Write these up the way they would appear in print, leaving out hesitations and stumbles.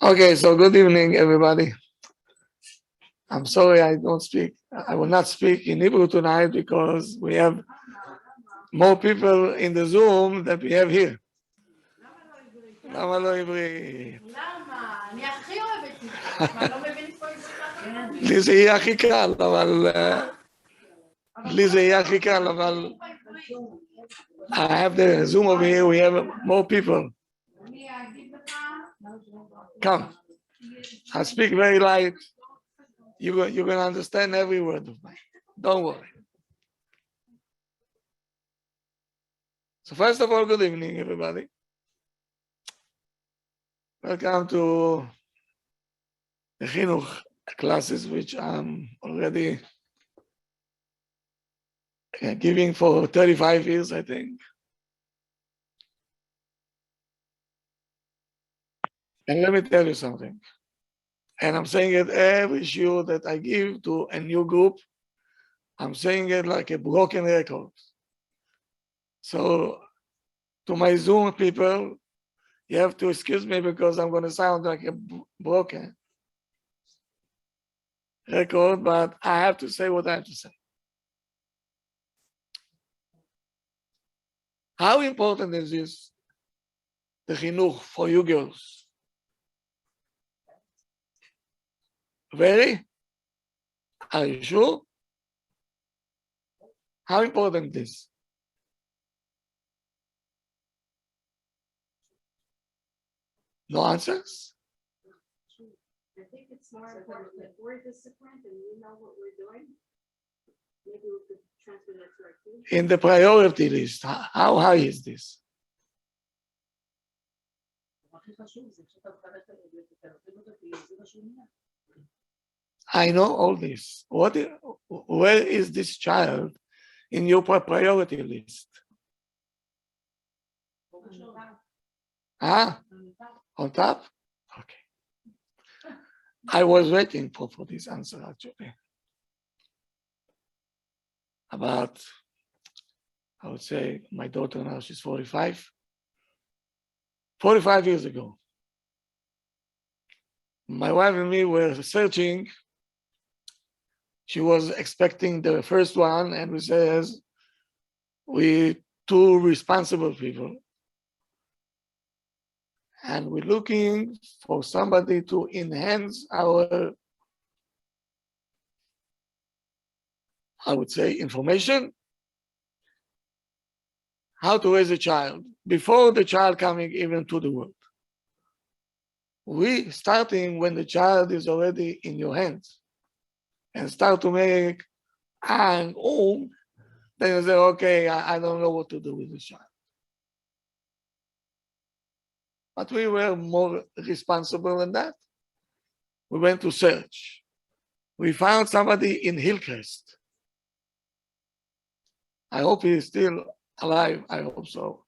Okay, so good evening, everybody. I'm sorry I don't speak. I will not speak in Hebrew tonight because we have more people in the Zoom than we have here. למה לא עברית? למה? אני הכי אוהבת עברית, אני לא מבין פה עברית. לי זה יהיה הכי קל, אבל I have the Zoom over here, we have more people. Come. I speak very light. You're going to understand every word of mine. Don't worry. So first of all, good evening, everybody. Welcome to the Chinuch classes, which I'm already giving for 35 years, I think. And let me tell you something. And I'm saying it every shiur that I give to a new group. I'm saying it like a broken record. So to my Zoom people, you have to excuse me because I'm going to sound like a broken record, but I have to say what I have to say. How important is this, the chinuch, for you girls? Very? Are you sure? How important is this? No answers? I think it's more important that we're disciplined and we know what we're doing. Maybe we could transfer that to our kids. In the priority list, how high is this? I know all this. Where is this child in your priority list? On top? Okay. I was waiting for this answer, actually. About, I would say, my daughter now, she's 45. 45 years ago, my wife and me were searching. She was expecting the first one, and we says, we two responsible people. And we're looking for somebody to enhance our, I would say, information, how to raise a child before the child coming even to the world. We starting when the child is already in your hands and start to make then you say, okay, I don't know what to do with the child. But we were more responsible than that. We went to search. We found somebody in Hillcrest. I hope he is still alive. I hope so.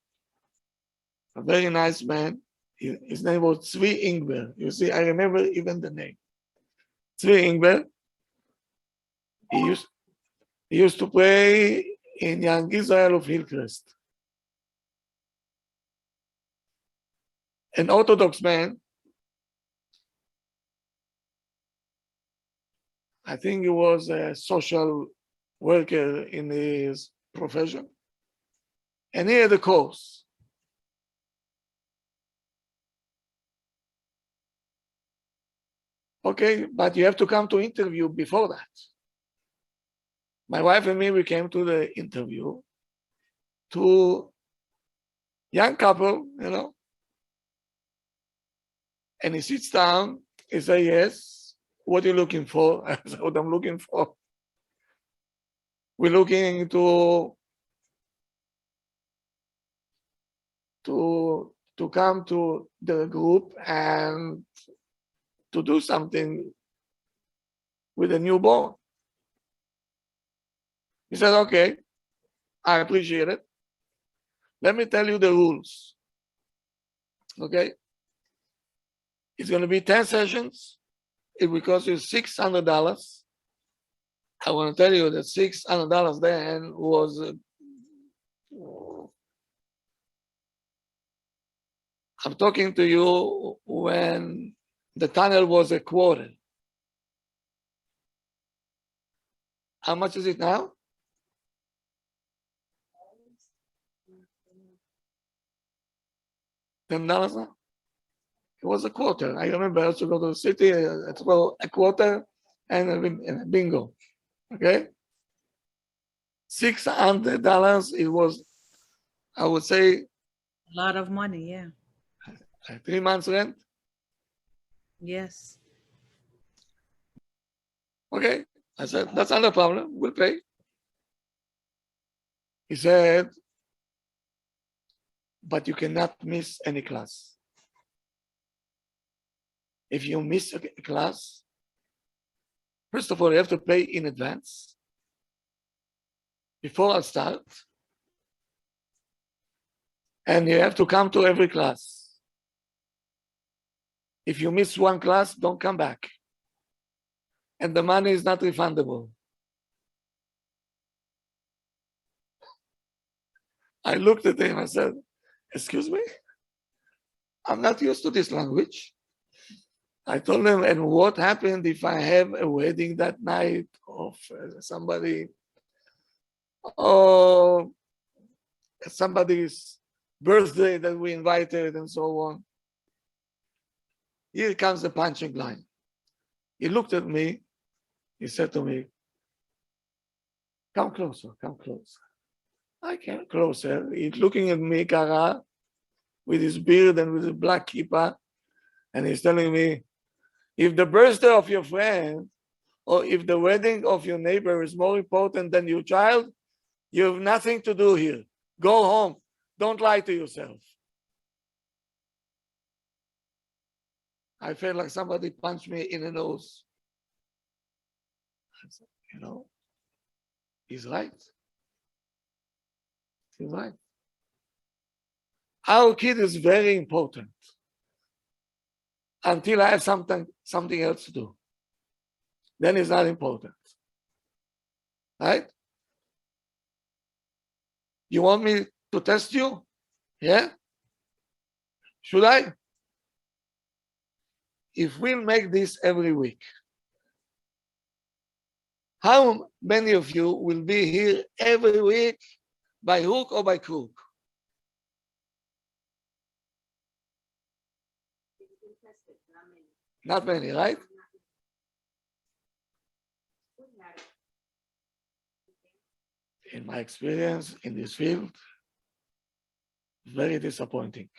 A very nice man. His name was Tzvi Ingber. You see, I remember even the name. Tzvi Ingber. He used to play in Young Israel of Hillcrest. An Orthodox man. I think he was a social worker in his profession. And he had a course. Okay, but you have to come to interview before that. My wife and me, we came to the interview. Two young couple, and he sits down, he says, yes, what are you looking for? I said, what I'm looking for. We're looking to come to the group and to do something with a newborn. He said, okay, I appreciate it. Let me tell you the rules. Okay? It's going to be 10 sessions. It will cost you $600. I want to tell you that $600 then was, I'm talking to you when the tunnel was a quarter. How much is it now? $10 now? It was a quarter. I remember I used to go to the city, it's well, a quarter and a bingo. Okay? $600, it was, I would say, A lot of money, yeah. 3 months rent. Yes. Okay. I said, that's not a problem. We'll pay. He said, but you cannot miss any class. If you miss a class, first of all, you have to pay in advance before I start. And you have to come to every class. If you miss one class, don't come back. And the money is not refundable. I looked at him and said, excuse me? I'm not used to this language. I told him, and what happened if I have a wedding that night of somebody, or somebody's birthday that we invited and so on? Here comes the punching line. He looked at me, he said to me, come closer, come closer. I came closer. He's looking at me, Kara, with his beard and with his black kippah, and he's telling me, if the birthday of your friend or if the wedding of your neighbor is more important than your child, you have nothing to do here. Go home. Don't lie to yourself. I felt like somebody punched me in the nose. I said, you know, he's right. He's right. Our kid is very important until I have something else to do. Then it's not important. Right? You want me to test you? Yeah? Should I? If we'll make this every week, how many of you will be here every week by hook or by crook? Not many, right? In my experience in this field, very disappointing.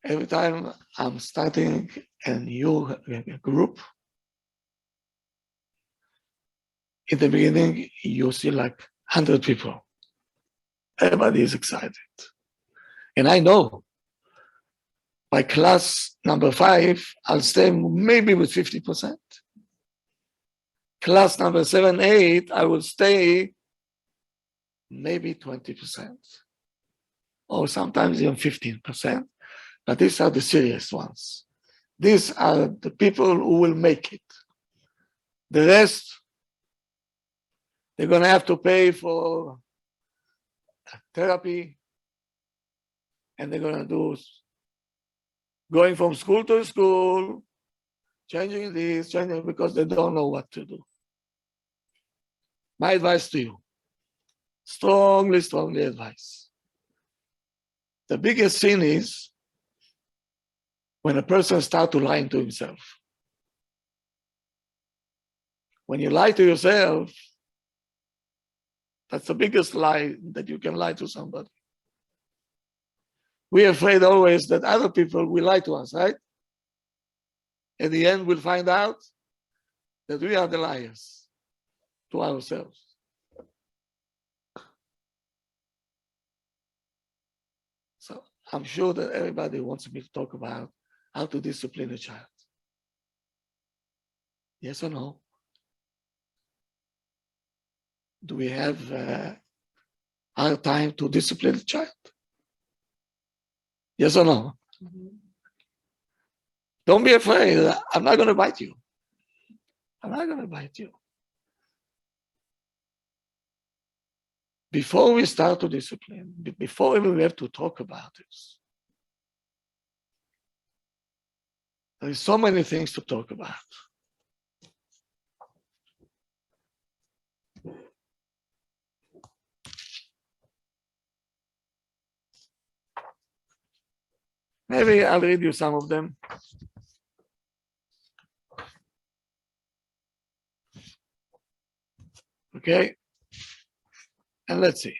Every time I'm starting a new group, in the beginning, you see like 100 people. Everybody is excited. And I know by class number 5, I'll stay maybe with 50%. Class number 7, 8, I will stay maybe 20%. Or sometimes even 15%. But these are the serious ones. These are the people who will make it. The rest, they're going to have to pay for therapy, and they're going to do going from school to school, changing this, changing, because they don't know what to do. My advice to you, strongly, strongly advise. The biggest sin is when a person starts to lie to himself. When you lie to yourself, that's the biggest lie that you can lie to somebody. We're afraid always that other people will lie to us, right? In the end, we'll find out that we are the liars to ourselves. So I'm sure that everybody wants me to talk about how to discipline a child. Yes or no? Do we have our time to discipline the child? Yes or no? Mm-hmm. Don't be afraid. I'm not going to bite you. I'm not going to bite you. Before we start to discipline, before we have to talk about this, There is so many things to talk about. Maybe I'll read you some of them. Okay? And let's see.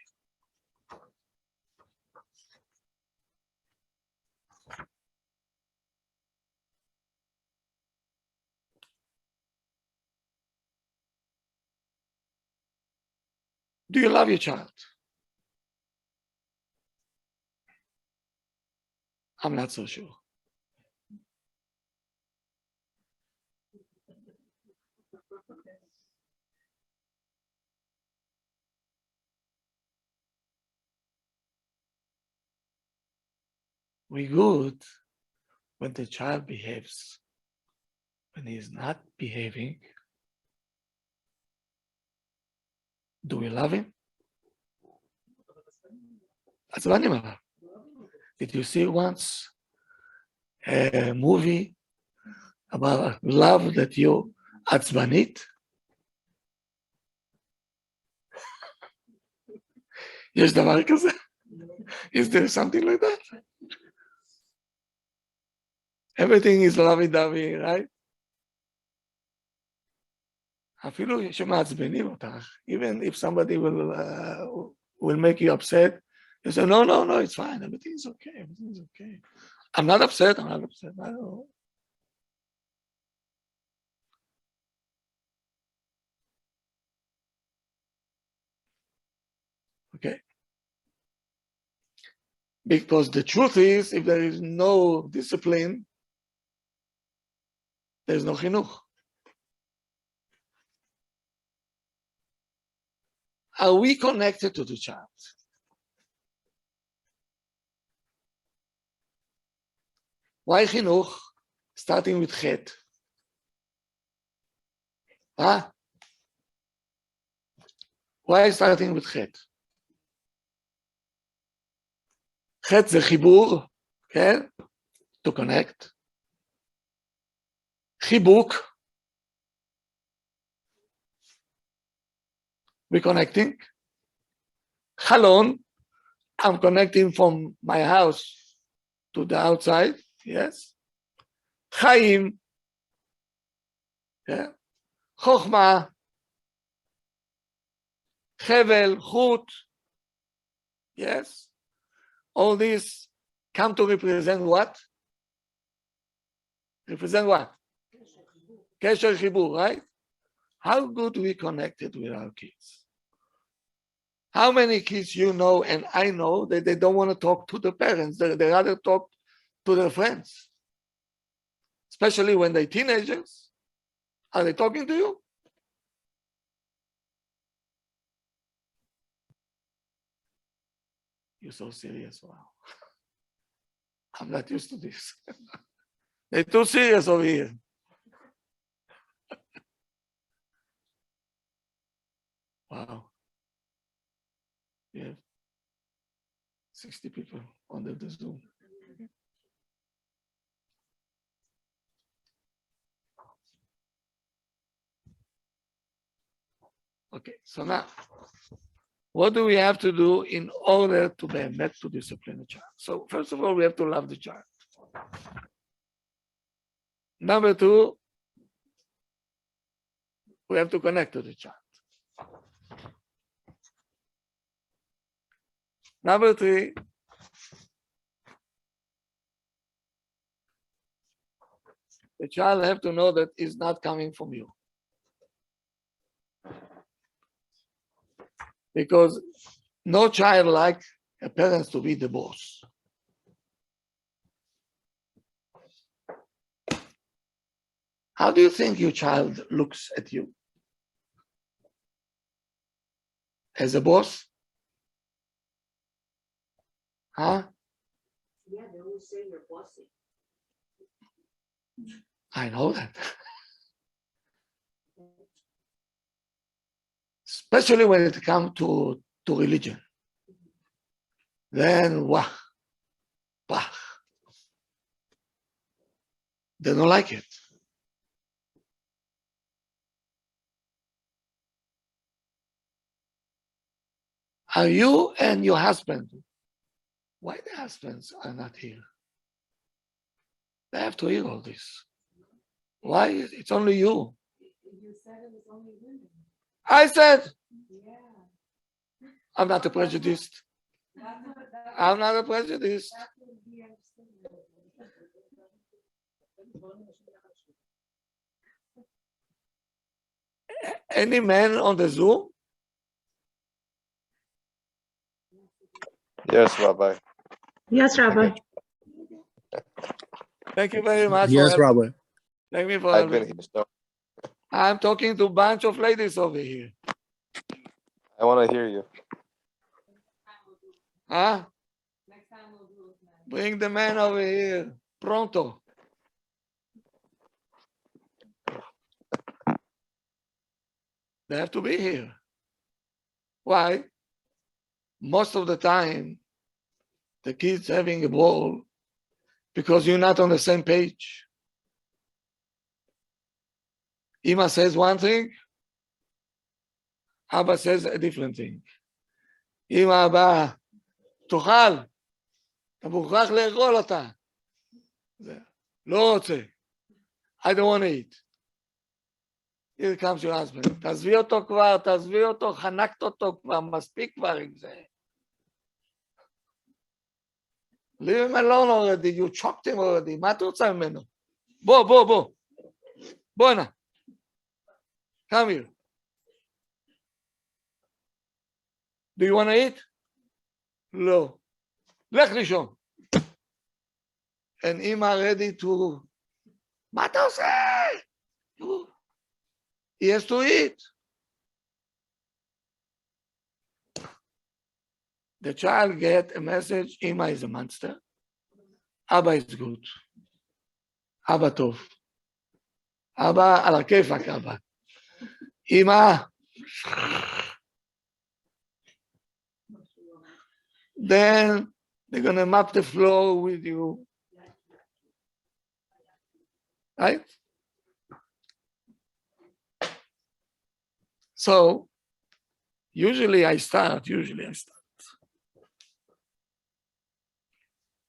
Do you love your child? I'm not so sure. We're good when the child behaves. When he is not behaving, do we love him? That's what I'm about. Did you see once a movie about love that you עצבנית? יש דבר כזה? Is there something like that? Everything is lovey-dovey, right? אפילו שמעצבנים אותך, even if somebody will make you upset, you say, no, it's fine, everything is okay. I'm not upset. I don't. Okay. Because the truth is, if there is no discipline, there's no chinuch. Are we connected to the child? Why chinuch? Starting with chet. Huh? Why starting with chet? חטא זה חיבור, כן? To connect. חיבוק. We're connecting. חלון. I'm connecting from my house to the outside. Yes. חיים. Yeah. חוכמה. חבל, חוט. Yes. All these come to represent what? Represent what? Kesher Chibur, right? How good we connected with our kids. How many kids you know and I know that they don't want to talk to the parents. They rather talk to their friends. Especially when they're teenagers. Are they talking to you? You're so serious. Wow. I'm not used to this. They're too serious over here. Wow. Yeah. 60 people on the Zoom. Okay, so now, what do we have to do in order to be met to discipline the child? So first of all, we have to love the child. Number two, we have to connect to the child. Number three, the child have to know that it's not coming from you. Because no child likes a parent to be the boss. How do you think your child looks at you? As a boss? Huh? Yeah, they always say you're bossy. I know that. Especially when it comes to religion. Then, wah. They don't like it. Are you and your husband, why the husbands are not here? They have to hear all this. Why? It's only you. You said it was only women. I said, Yeah. I'm not a prejudiced. I'm not a prejudiced. That's what he understood. Any man on the Zoom? Yes, Rabbi. Yes, Rabbi. Thank you very much. Yes, for Rabbi. Thank me for I've been helping. here, so I'm talking to a bunch of ladies over here. I want to hear you. Huh? Next time we'll do it, man. Bring the man over here. Pronto. They have to be here. Why? Most of the time, the kids having a ball because you're not on the same page. Ima says one thing, Abba says a different thing. אמא הבאה, תאכל, אתה מוכרח לאכול אותה. לא רוצה. I don't want to eat. Here comes your husband. תעזבי אותו כבר, תעזבי אותו, חנקת אותו כבר, מספיק כבר עם זה. Leave him alone already, you choked him already. מה אתה רוצה ממנו? בוא הנה. Come here. Do you want to eat? לא. לך לישון. And אמא ready to... מה אתה עושה? He has to eat. The child get a message, אמא is a monster. אבא is good. אבא טוב. אבא על הכיפק אבא. אמא. Then they're going to mop the floor with you. Right? So, usually I start.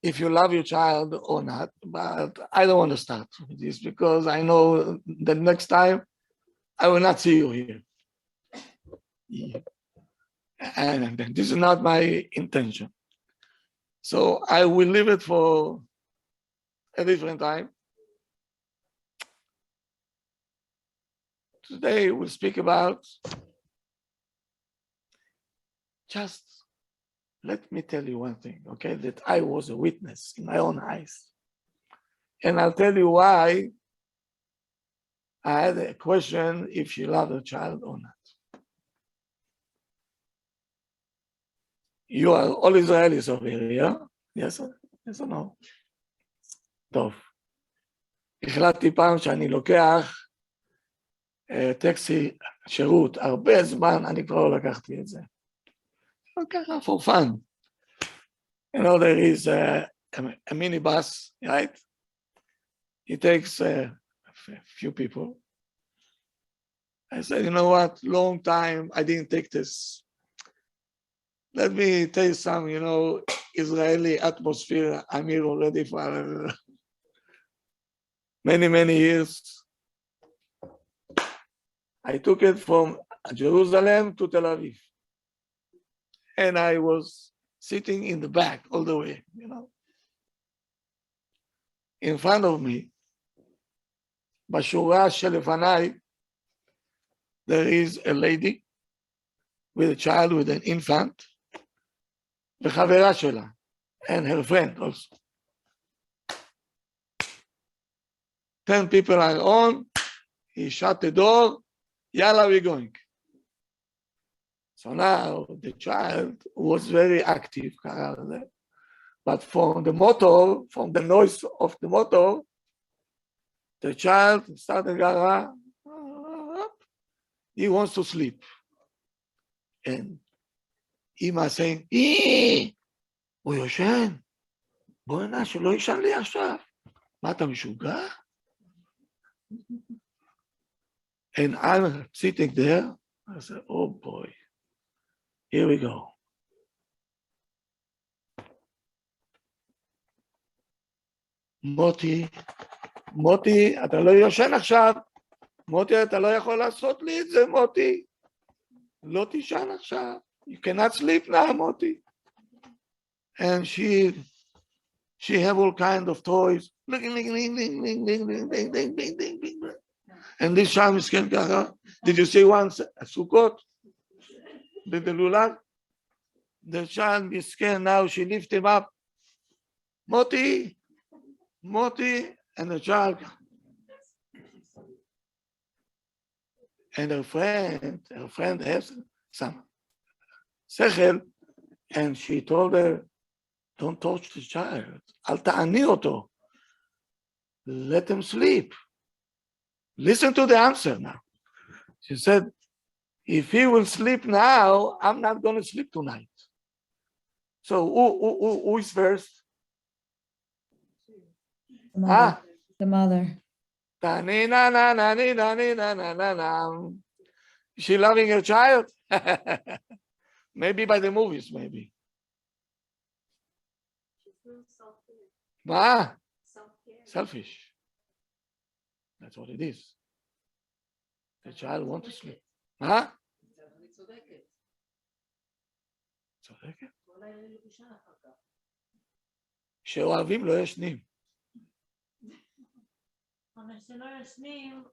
If you love your child or not, but I don't want to start with this because I know the next time I will not see you here. Yeah. And this is not my intention. So I will leave it for a different time. Today we'll speak about, just let me tell you one thing, okay, that I was a witness in my own eyes. And I'll tell you why I had a question if she loved her child or not. You are all Israelis over here, yeah? Yes or no? טוב. החלטתי פעם שאני לוקח טקסי שירות, הרבה זמן אני כבר לא לקחתי את זה. ככה, for fun. You know, there is a minibus, right? It takes a few people. I said, you know what, long time I didn't take this. Let me tell you some, you know, Israeli atmosphere. I'm here already for many, many years. I took it from Jerusalem to Tel Aviv. And I was sitting in the back all the way, you know. In front of me, בשורה שלפניי, there is a lady with a child, with an infant, וחברה שלה, and her friend also. 10 people are on, he shut the door, yalla, we're going. So now the child was very active, but from the motor, from the noise of the motor, the child started, he wants to sleep. And אמא saying, הוא יושן, בוא הנה, שלא ישן לי עכשיו. מה, אתה משוגע? And I'm sitting there. I said, oh boy, here we go. מוטי, אתה לא יושן עכשיו. מוטי, אתה לא יכול לעשות לי את זה, מוטי. לא תישן עכשיו. You cannot sleep now, מוטי. And she have all kind of toys. And this child מסכן ככה. Did you see once a Sukkot? The lulav? The child מסכן, now she lift him up. מוטי, Moti, and the child. And her friend has some sechel, and she told her, don't touch the child. Al ta'ani oto. Let him sleep. Listen to the answer now. She said, if he will sleep now, I'm not going to sleep tonight. So who is first? The mother. Is she loving her child? Maybe by the movies, maybe. Self-care. Selfish. That's what it is. The child wants to sleep. צודקת. שאוהבים לא ישנים. אבל שלא ישנים,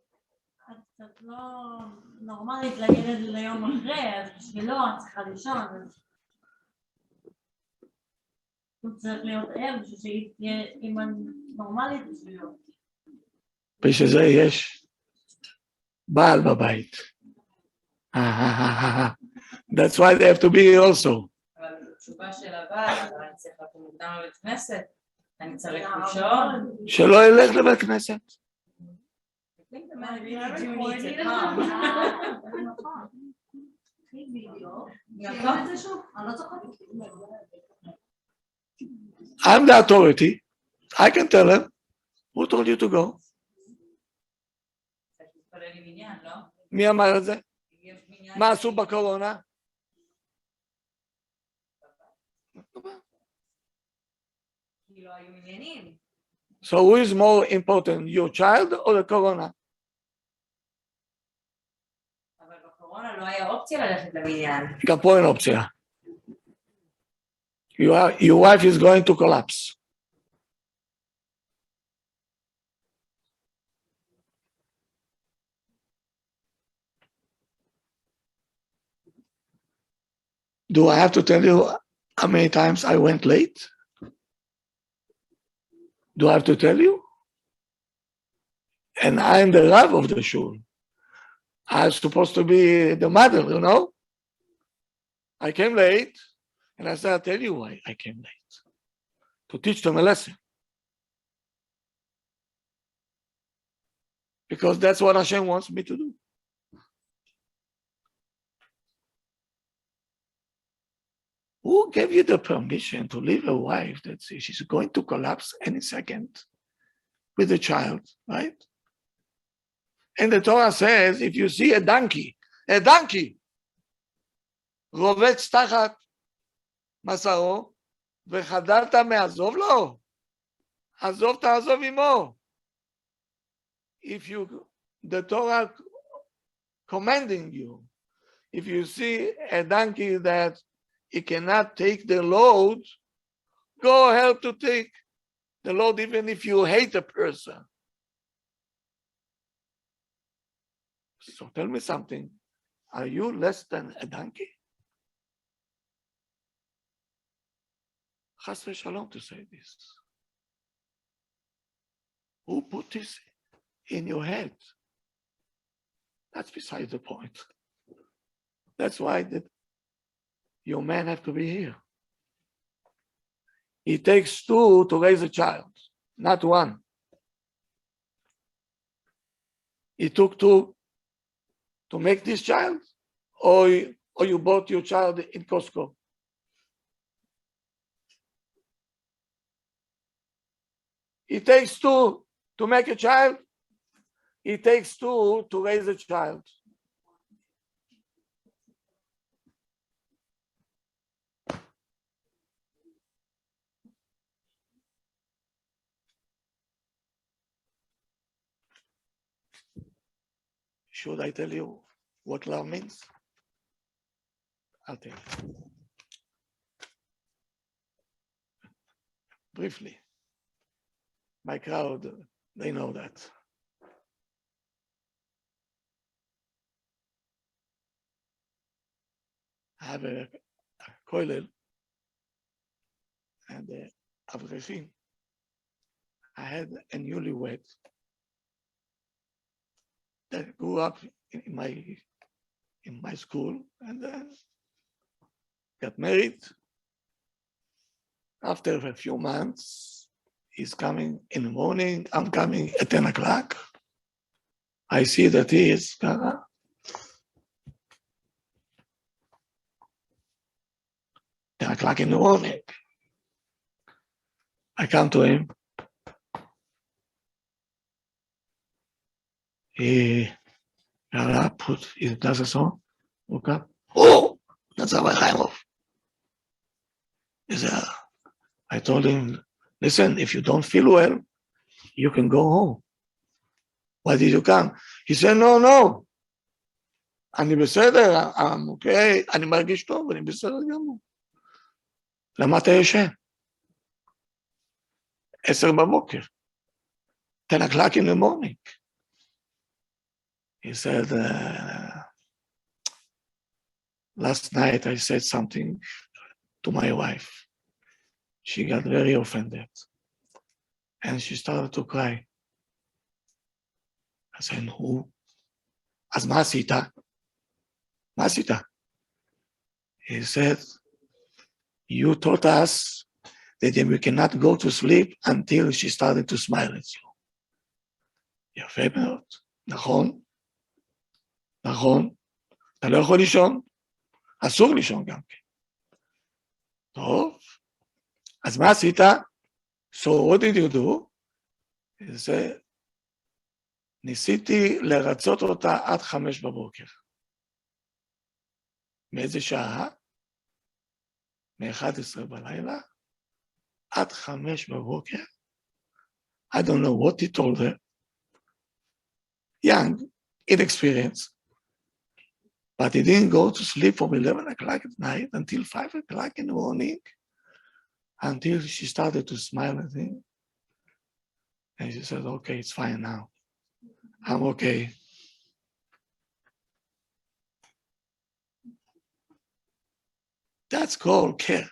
את קצת לא נורמלית לילד ליום אחרי, אז בשבילו את צריכה לישון. הוא צריך להיות ער בשביל שהיא תהיה אימא נורמלית בשבילו. בשביל זה יש בעל בבית. That's why they have to be here also. אבל התשובה של הבעל, אני צריך לקום מוקדם לבית כנסת, אני צריך לישון. שלא ילך לבית כנסת. I think the man really do need to come. I'm the authority. I can tell him. Who told you to go? מי אמר את זה? מה עשו בקורונה? So who is more important, your child or the corona? אבל בקורונה לא היה אופציה ללכת לבניין. גם פה אין אופציה. Your wife is going to collapse. Do I have to tell you how many times I went late? Do I have to tell you? And I'm the Rav of the shul. I'm supposed to be the mother, you know? I came late, and I said, I'll tell you why I came late. To teach them a lesson. Because that's what Hashem wants me to do. Who gave you the permission to leave a wife that she's going to collapse any second with a child, right? And the Torah says, if you see a donkey, רובץ תחת מסעו, וחדלת מעזוב לו, עזוב תעזוב עמו. If the Torah commanding you, if you see a donkey that he cannot take the load, go help to take the load, even if you hate a person. So tell me something. Are you less than a donkey? Chas v'shalom to say this. Who put this in your head? That's beside the point. That's why your man have to be here. It takes two to raise a child, not one. It took two to make this child, or you bought your child in Costco. It takes two to make a child. It takes two to raise a child. Should I tell you what love means? I'll tell you. Briefly. My crowd, they know that. I have a koilel and avrechim. I had a newlywed that grew up in my school and then got married. After a few months, he's coming in the morning. I'm coming at 10 o'clock. I see that he is 10 o'clock in the morning. I come to him. He got up, put his glasses on, woke up. Oh, that's Rabbi Haimoff. He said, I told him, listen, if you don't feel well, you can go home. Why did you come? He said, no. אני בסדר, I'm okay, אני מרגיש טוב, אני בסדר גמור. למה אתה ישן? 10 בבוקר. 10 o'clock in the morning. He said, last night I said something to my wife. She got very offended. And she started to cry. I said, who? אז מה עשית? מה עשית? He said, you taught us that we cannot go to sleep until she started to smile at you. יפה מאוד, נכון? נכון? אתה לא יכול לישון? אסור לישון גם כן. טוב, אז מה עשית? So what did you do? He said, ניסיתי לרצות אותה עד 5 בבוקר. מאיזה שעה? מ-11 בלילה עד 5 בבוקר. I don't know what he told her. Young, inexperienced. But he didn't go to sleep from 11 o'clock at night until 5 o'clock in the morning, until she started to smile at him. And she said, okay, it's fine now. I'm okay. That's called care.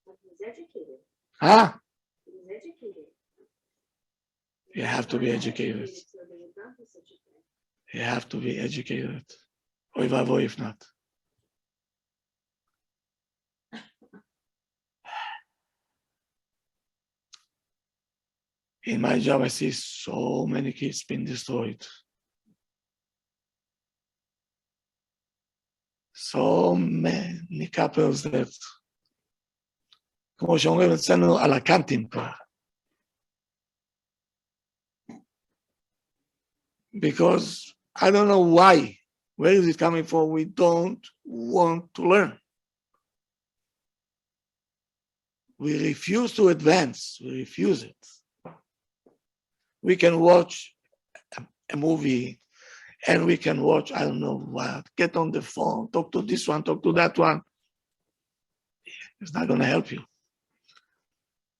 But he's educated. Huh? He's educated. You have to be educated. So they would not do such a thing. You have to be educated. Oy vavoy if not. In my job, I see so many kids being destroyed. So many couples that, כמו שאומרים אצלנו, על הקנטים כבר. Because I don't know why. Where is it coming from? We don't want to learn. We refuse to advance. We refuse it. We can watch a movie and we can watch, I don't know what, get on the phone, talk to this one, talk to that one. It's not going to help you.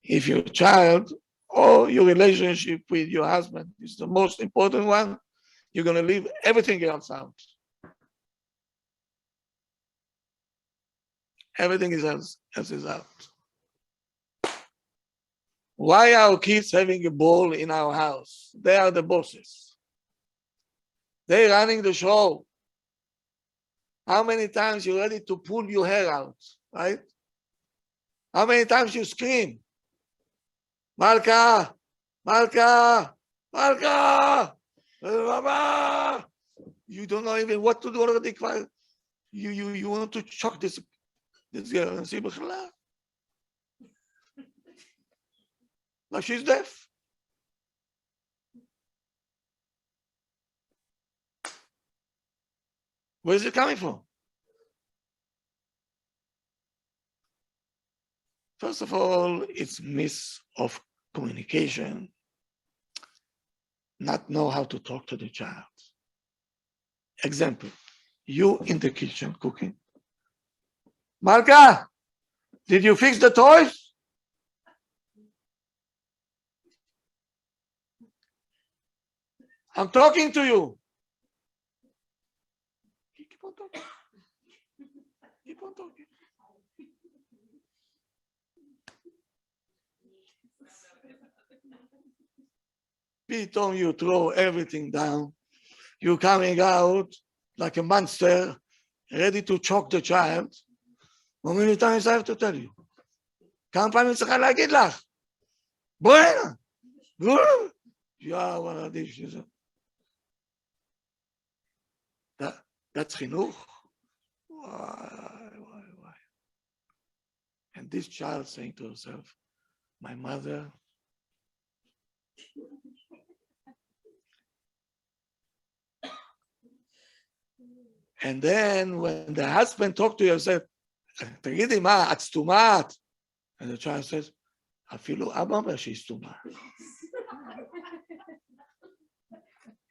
If your child or your relationship with your husband is the most important one, you're going to leave everything else out. Everything else is out. Why are our kids having a ball in our house? They are the bosses. They're running the show. How many times you're ready to pull your hair out, right? How many times you scream? Malka, Malka, Malka, Rabbi. You don't know even what to do already. You want to choke this girl and say, like she's deaf. Where is it coming from? First of all, it's miss of communication, not know how to talk to the child. Example, you in the kitchen cooking. Malka, did you fix the toys? I'm talking to you. Keep on talking. Keep on talking. Pitome you throw everything down. You're coming out like a monster, ready to choke the child. How many times I have to tell you? כמה פעמים צריכה להגיד לך? בואי הנה. יא וולדי שזה. That's חינוך? Why? And this child saying to herself, my mother, and then when the husband talked to her, said, תגידי מה, את סתומה? And the child says, אפילו אבא אומר שהיא סתומה.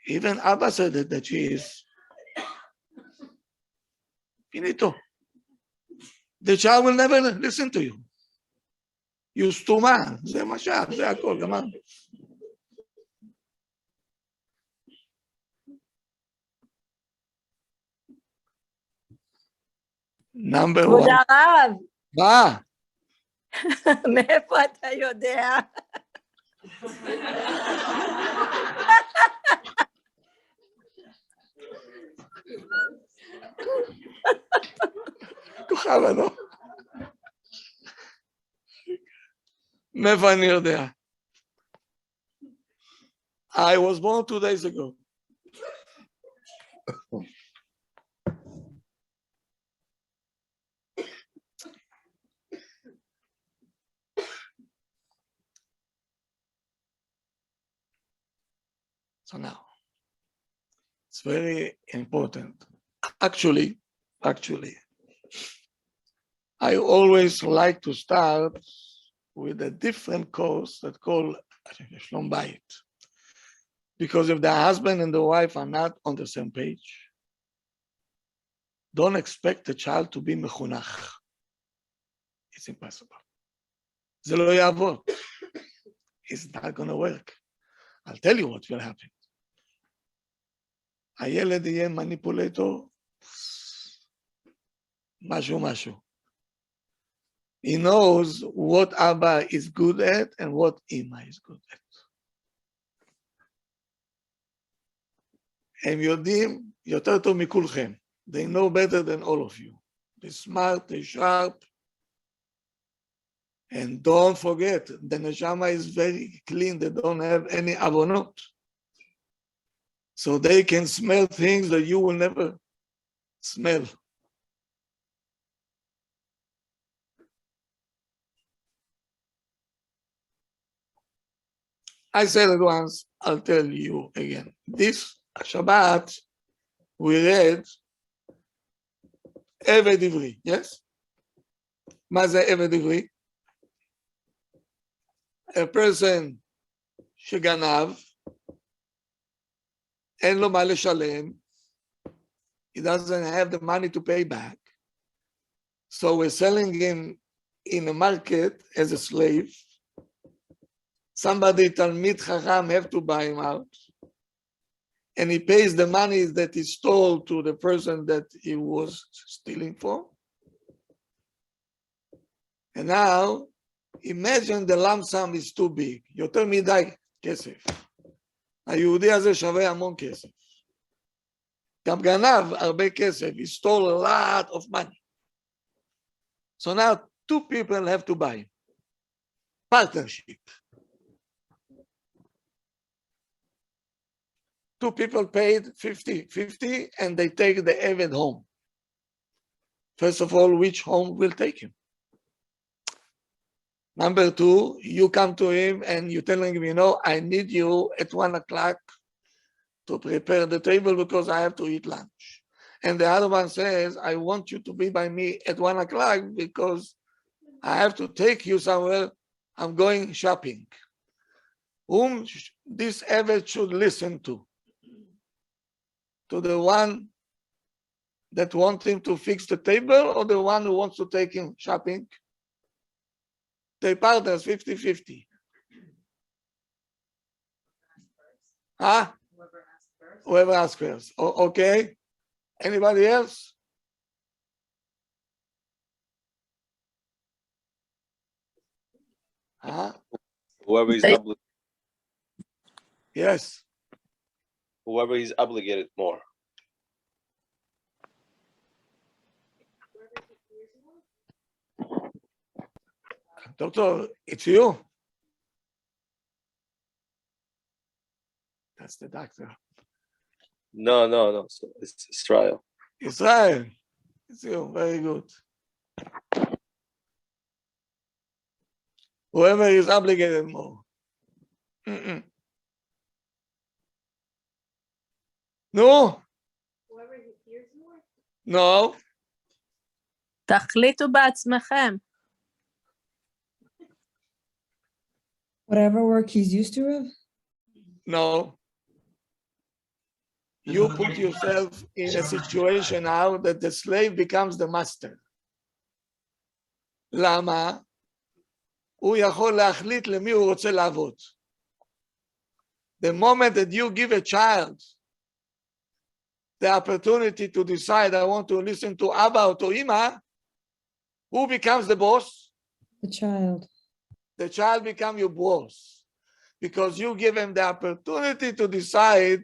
Even Abba said that she is finito. The child will never listen to you. You סתומה, זה משל, זה הכל, גמר. Number כבוד one. הרב, מה? מאיפה אתה יודע? כוכב, לא? מאיפה אני יודע? I was born 2 days ago. So now, it's very important. Actually, I always like to start with a different course that called Shlom Bayit. Because if the husband and the wife are not on the same page, don't expect the child to be mechunach. It's impossible. זה לא יעבוד. It's not going to work. I'll tell you what will happen. הילד יהיה מניפולטור, משהו. He knows what Abba is good at and what Ima is good at. הם יודעים יותר טוב מכולכם. They know better than all of you. They're smart, they're sharp. And don't forget, the neshama is very clean. They don't have any avonot. So they can smell things that you will never smell. I said it once, I'll tell you again. This Shabbat, we read Eved Ivri, yes? מה זה Eved Ivri? A person שגנב, אין לו מה לשלם, he doesn't have the money to pay back, so we're selling him in a market as a slave. Somebody, Talmid Chacham, have to buy him out, and he pays the money that he stole to the person that he was stealing for. And now, imagine the lump sum is too big. יותר מדי כסף. היהודי הזה שווה המון כסף. גם גנב הרבה כסף. He stole a lot of money. So now 2 people have to buy. Partnership. 2 people paid 50, and they take the Eved home. First of all, which home will take him? Number 2, you come to him and you're telling him, I need you at 1 o'clock to prepare the table because I have to eat lunch. And the other one says, I want you to be by me at 1 o'clock because I have to take you somewhere. I'm going shopping. Whom this Eved should listen to? To the one that wants him to fix the table or the one who wants to take him shopping? They partners 50-50. Huh? Whoever asked first. Whoever asks first. Okay. Anybody else? Huh? Whoever he's Hey. Yes. whoever he's obligated more. Doctor, it's you. That's the doctor. No. So it's Israel. Israel. It's you. Very good. Whoever is obligated more. Mm-mm. No, Whoever he hears more. no, תחליטו בעצמכם. Whatever work he's used to, Rav? no. You put yourself in a situation now that the slave becomes the master. למה? הוא יכול להחליט למי הוא רוצה לעבוד. The moment that you give a child the opportunity to decide, I want to listen to Abba or to Ima, who becomes the boss? The child. The child becomes your boss because you give him the opportunity to decide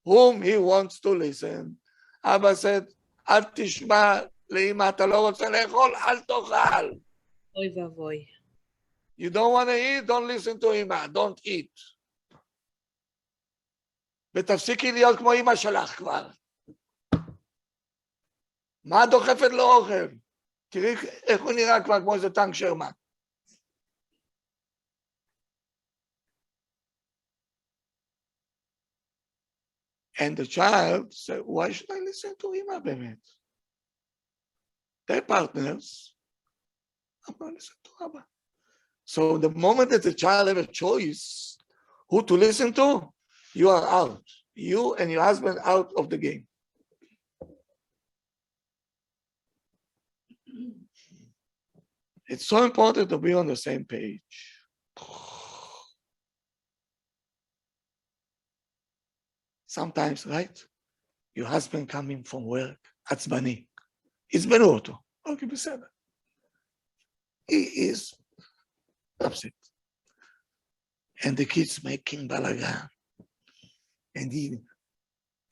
whom he wants to listen. Abba said, אל תשמע לאמא, אתה לא רוצה לאכול, אל תאכל. אוי ואבוי. You don't want to eat, don't listen to אמא, don't eat. ותפסיקי להיות כמו אמא שלך כבר. מה את דוחפת לו אוכל? תראי איך הוא נראה כבר כמו איזה טנק שרמן. And the child said, why should I listen to אמא באמת? They're partners. I'm going to listen to Abba. So the moment that the child have a choice who to listen to, you are out. You and your husband out of the game. It's so important to be on the same page. Sometimes, right? Your husband coming from work, עצבני. עצבנו אותו. אוקיי, בסדר. He is upset. And the kids making balagan. And he,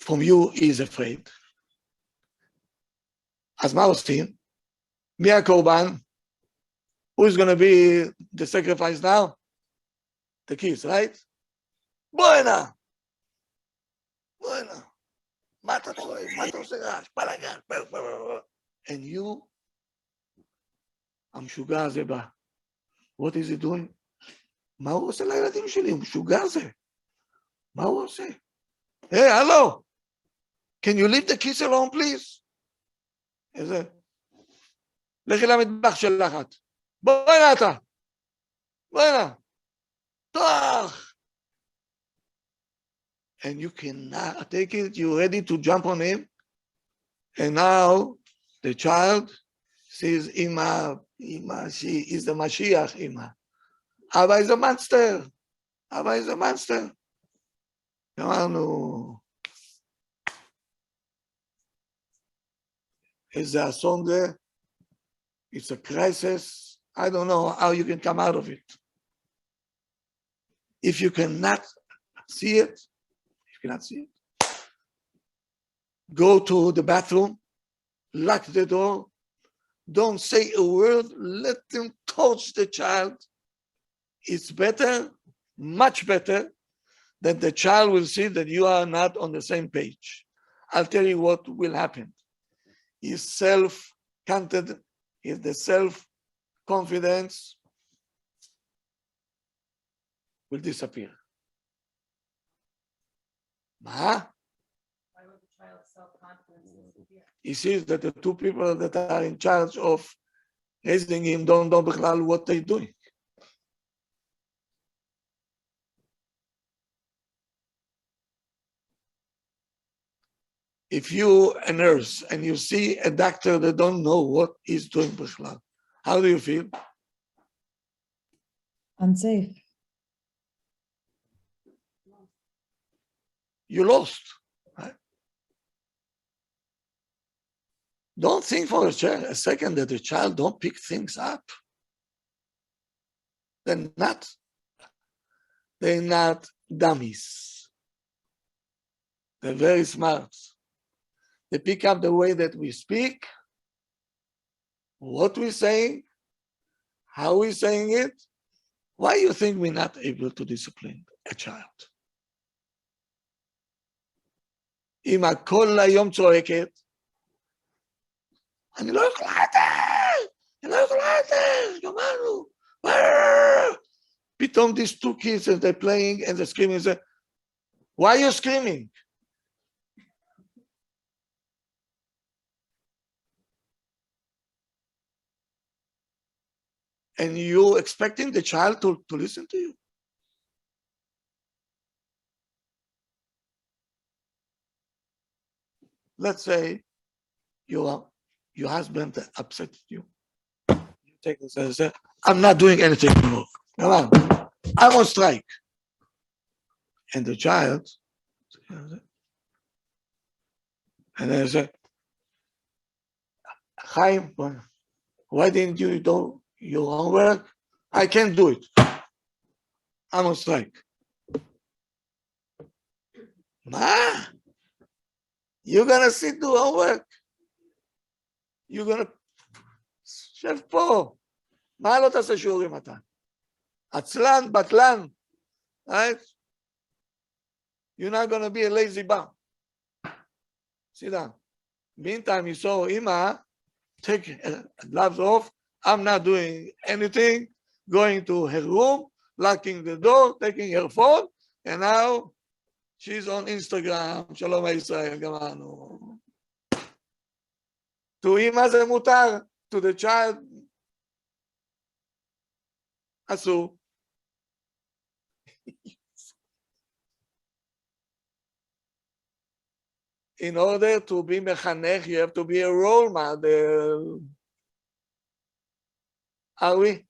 from you, he is afraid. אז מה עושים? מי הקורבן? Who is going to be the sacrifice now? The kids, right? בואנה! בואנה! מה אתה צועק? מה אתה עושה רעש? בלגן. And you, המשוגע הזה בא. What is he doing? מה הוא עושה לילדים שלי? הוא משוגע הזה. מה הוא עושה? Hey, hello! Can you leave the kids alone, please? איזה? לכי למטבח שלך את. בואי אתה. בואי נא. תוח. And you cannot take it. You're ready to jump on him. And now the child says, Ima, she is the Mashiach, Ima. Abba is a monster. Abba is a monster. אמרנו, איזה אסון זה. It's a crisis. I don't know how you can come out of it. If you cannot see it, go to the bathroom, lock the door, don't say a word, let them touch the child. It's better, much better, that the child will see that you are not on the same page. I'll tell you what will happen. His self-confidence, if the self-confidence will disappear. Why would the child self-confidence disappears. He sees that the two people that are in charge of raising him don't know bichlal what they're doing. If you a nurse and you see a doctor that don't know what he's doing bichlal, how do you feel? Unsafe. You lost. Right? Don't think for a second that the child don't pick things up. They're not dummies. They're very smart. They pick up the way that we speak, what we're saying, how we're saying it. Why do you think we're not able to discipline a child? אמא כל היום צועקת, אני לא יכולה יותר, גמרנו. פתאום these two kids and they're playing and they're screaming, say, why are you screaming? And you expecting the child to listen to you? Let's say your husband upset you. You take this and say, I'm not doing anything anymore. Come on, I'm on strike. And the child, and then I say, Chaim, why didn't you do your homework? I can't do it. I'm on strike. Ma, you're gonna sit do homework. You're gonna שב פה. מה לא תעשה שיעורים אתה? עצלן, בטלן. Right? You're not gonna be a lazy bum. Sit down. Meantime, you saw Ima take gloves off. I'm not doing anything. Going to her room, locking the door, taking her phone, and now she's on Instagram. Shalom Israel, גמרנו. To Ima זה מותר. To the child, אסור. In order to be mechanech, you have to be a role model. Are we?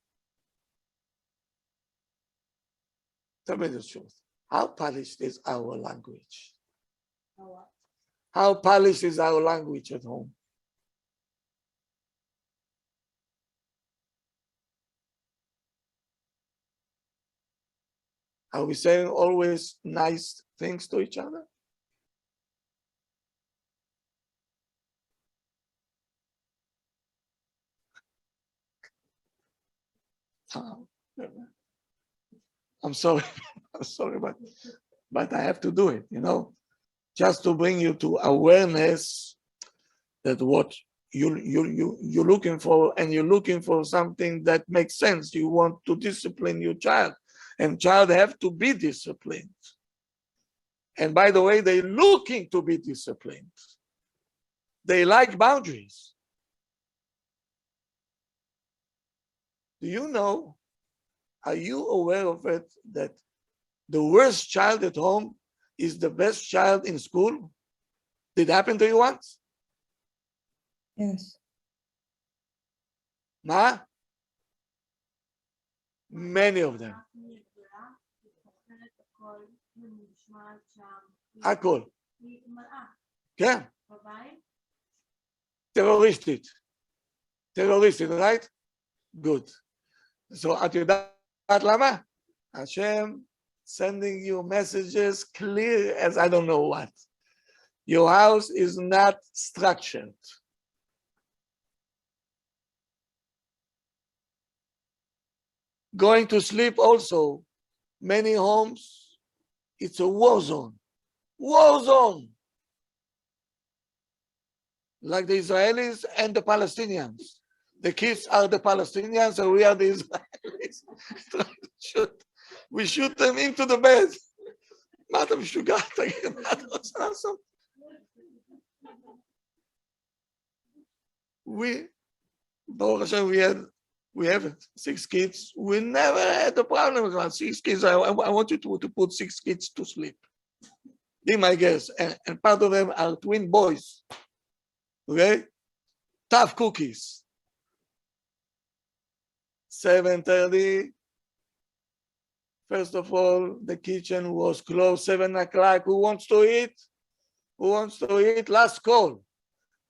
Tell me the truth. How polished is our language? How polished is our language at home? Are we saying always nice things to each other? I'm sorry, I'm sorry, but I have to do it, you know, just to bring you to awareness that what you're looking for, and you're looking for something that makes sense. You want to discipline your child, and child have to be disciplined. And by the way, they're looking to be disciplined. They like boundaries. Do you know, are you aware of it, that the worst child at home is the best child in school? Did it happen to you once? Yes. Ma? Many of them. הכל. כן. טרוריסטית. טרוריסטית, right? Good. So את יודעת למה? השם sending you messages clear as I don't know what. Your house is not structured. Going to sleep also, many homes, it's a war zone. War zone. Like the Israelis and the Palestinians. The kids are the Palestinians and we are the Israelis. We shoot them into the bed. מה אתה משוגע? תגיד, מה אתה רוצה לעשות? Baruch Hashem, we have 6 kids. We never had a problem about 6 kids. I want you to put 6 kids to sleep. Be my guest. And part of them are twin boys. Okay? Tough cookies. 7:30. First of all, the kitchen was closed. 7 o'clock. Who wants to eat? Who wants to eat? Last call.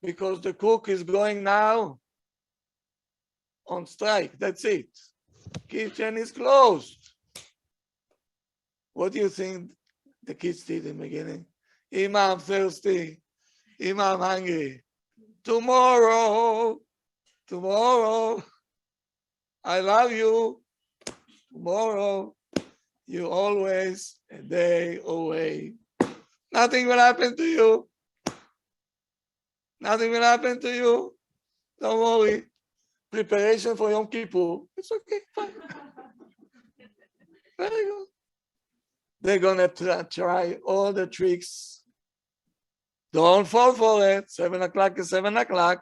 Because the cook is going now on strike. That's it. Kitchen is closed. What do you think the kids did in the beginning? Ima, I'm thirsty. Ima, I'm hungry. Tomorrow. I love you. Tomorrow. You always a day away. Nothing will happen to you. Nothing will happen to you. Don't worry. Preparation for Yom Kippur. It's okay, fine. Very good. They're gonna try all the tricks. Don't fall for it. 7 o'clock is 7 o'clock.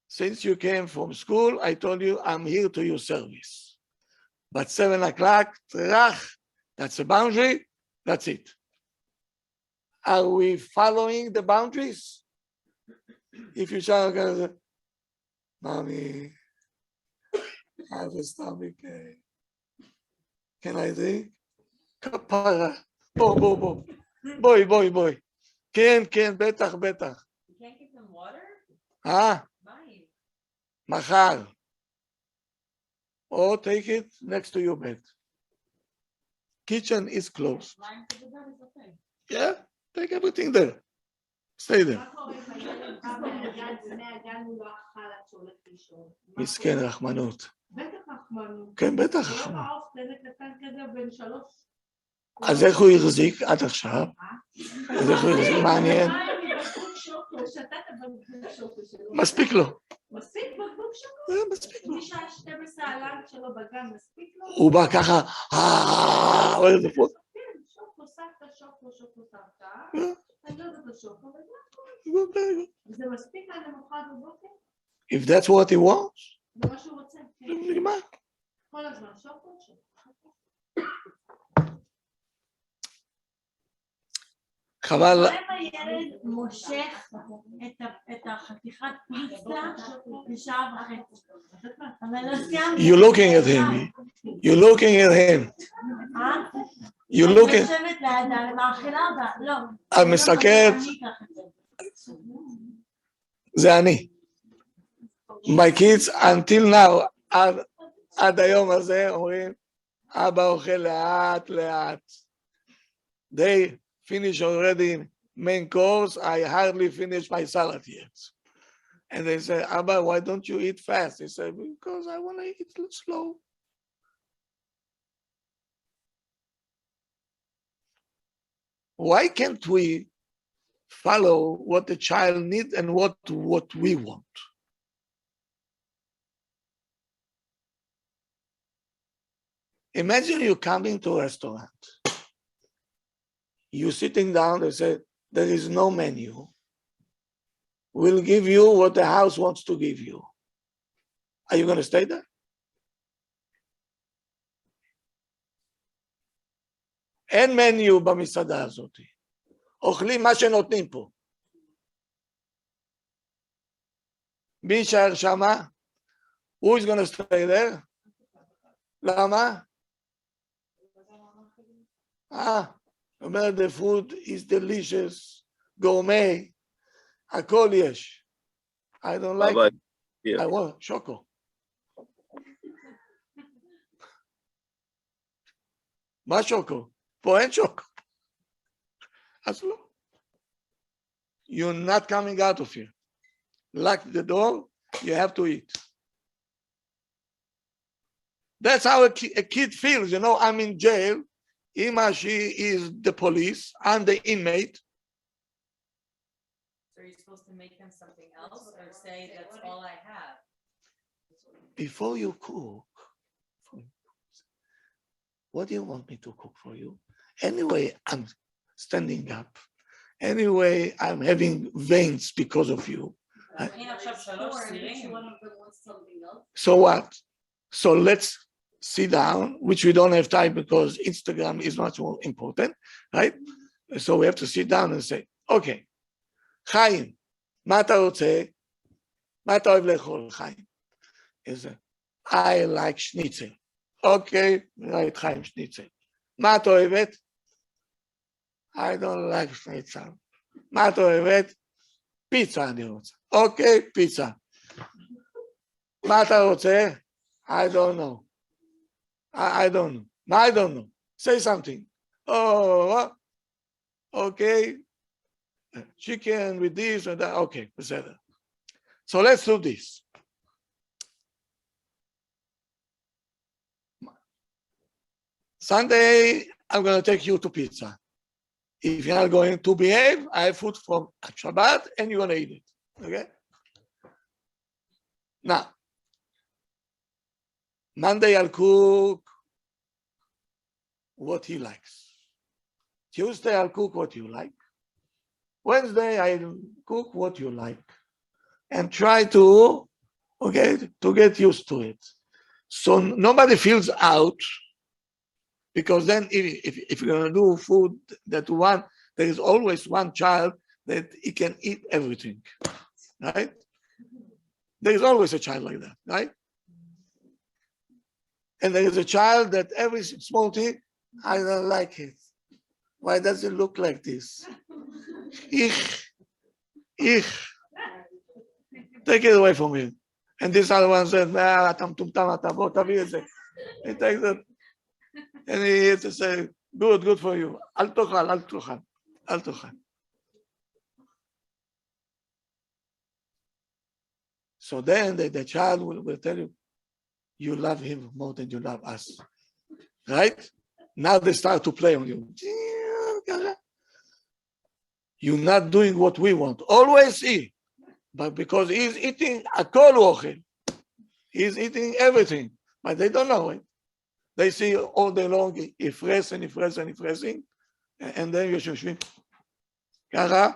Since you came from school, I told you I'm here to your service. But 7 o'clock, that's a boundary. That's it. Are we following the boundaries? If you shout, Mommy, I have a stomach ache. Can I drink? Kapara. בואי. כן, בטח. You can't give them water? מחר. Or take it next to your bed. Kitchen is closed. Mine to the bed is okay. Yeah, take everything there. Stay there. מה קורה אם הילד בא מהגן הוא לא אכל עד שהולך לישון? מסכן רחמנות. בטח רחמנות. כן, בטח הוא לא רחמנות. מעוף כזה קטן כזה בן 3. אז איך הוא החזיק עד עכשיו? אז איך הוא החזיק? מעניין. מספיק לו. מספיק בקבוק שוקו? מספיק לו. משעה 12 הלנד שלו בגן, מספיק לו? הוא בא ככה, איזה פה. כן, שוקו סבתא. אני לא יודעת לשוקו, וזה מספיק עד למחרת בבוקר? If that's what he wants, זה מה שהוא רוצה. נגמר. כל הזמן שוקו. חבל. מה אם הילד מושך את החתיכת פיצה בשעה וחצי? אבל לא סיימתי. You're looking at him. You're looking at him. You're אני looking. יושבת לידה, אני מאכילה אותה, לא. את מסתכלת. זה אני. My kids until now, עד היום הזה אומרים, אבא אוכל לאט. They finish already main course. I hardly finished my salad yet. And they say, Abba, why don't you eat fast? He said, because I want to eat slow. Why can't we follow what the child needs and what we want? Imagine you coming to a restaurant. You sitting down, they say, there is no menu. We'll give you what the house wants to give you. Are you going to stay there? אין מניו במסעדה הזאת. אוכלים מה שנותנים פה. מי יישאר שמה? Who is going to stay there? למה? the food is delicious, gourmet, הכל יש. I don't like Rabbi, it. yeah. I want שוקו. מה שוקו? פה אין שוקו. אז לא. You're not coming out of here. Lock the door, you have to eat. That's how a kid feels, you know, I'm in jail. Ima, she is the police, I'm the inmate. So are you supposed to make him something else or say that's all I have? Before you cook, what do you want me to cook for you? Anyway, I'm standing up. Anyway, I'm having veins because of you. הנה עכשיו 3 Or each סירים. one of them wants something else. So what? So let's sit down, which we don't have time because Instagram is much more important, right? So we have to sit down and say, okay, חיים, מה אתה רוצה? מה אתה אוהב לאכול, חיים? איזה, I like schnitzel. אוקיי, right, חיים, שניצל. מה את אוהבת? I don't like schnitzel. מה את אוהבת? פיצה אני רוצה. אוקיי, פיצה. מה אתה רוצה? I don't know. I don't know. מה I don't know? Say something. Oh, okay. Chicken with this and that. Okay, בסדר. So let's do this. Sunday, I'm going to take you to pizza. If you're not going to behave, I have food from Shabbat and you're going to eat it. Okay? Now, Monday, I'll cook what he likes. Tuesday, I'll cook what you like. Wednesday, I'll cook what you like. And try to, okay, to get used to it. So nobody feels out, because then if you're going to do food that one, there is always one child that he can eat everything, right? There is always a child like that, right? And there is a child that every small thing, I don't like it. Why does it look like this? Ich. Take it away from him. And this other one said, אתה מטומטם, אתה בוא תביא את זה. He takes it. And he has to say, good for you. אל תאכל. So then the child will tell you, you love him more than you love us. Right? Now they start to play on you. You're not doing what we want. Always eat. But because he's eating akol ochel. He's eating everything. But they don't know it. They see all day long, הפרסing, and then יושבים. ככה,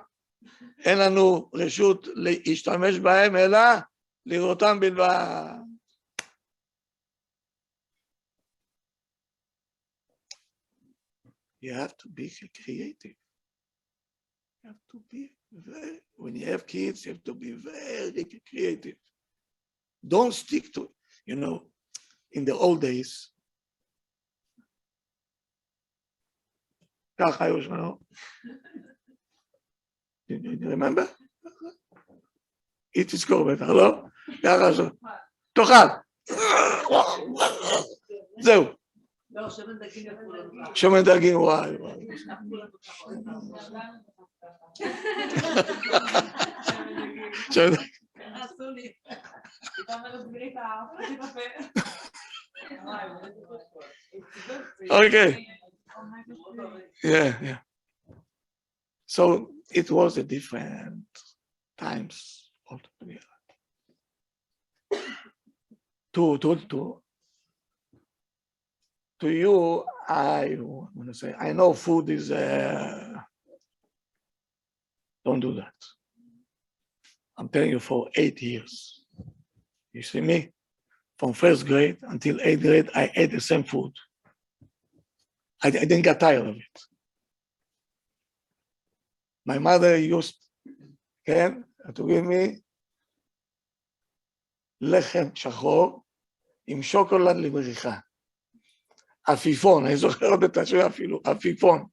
אין לנו רשות להשתמש בהם, אלא לראותם בלבד. You have to be creative. You have to be very, when you have kids, you have to be very creative. Don't stick to, in the old days, ככה היו שלנו. You remember? היא תזכור בטח, לא? ככה שלנו. תאכל. זהו. שמן דגים, וואי. שמן דגים. Okay. Yeah. So it was a different times altogether. To you, I want to say, I know food is, don't do that. I'm telling you, for 8 years. You see me? From first grade until 8th grade, I ate the same food. I didn't get tired of it. My mother used to give me לחם שחור עם שוקולד למריחה. עפיפון, אני זוכר עוד את השם אפילו, עפיפון.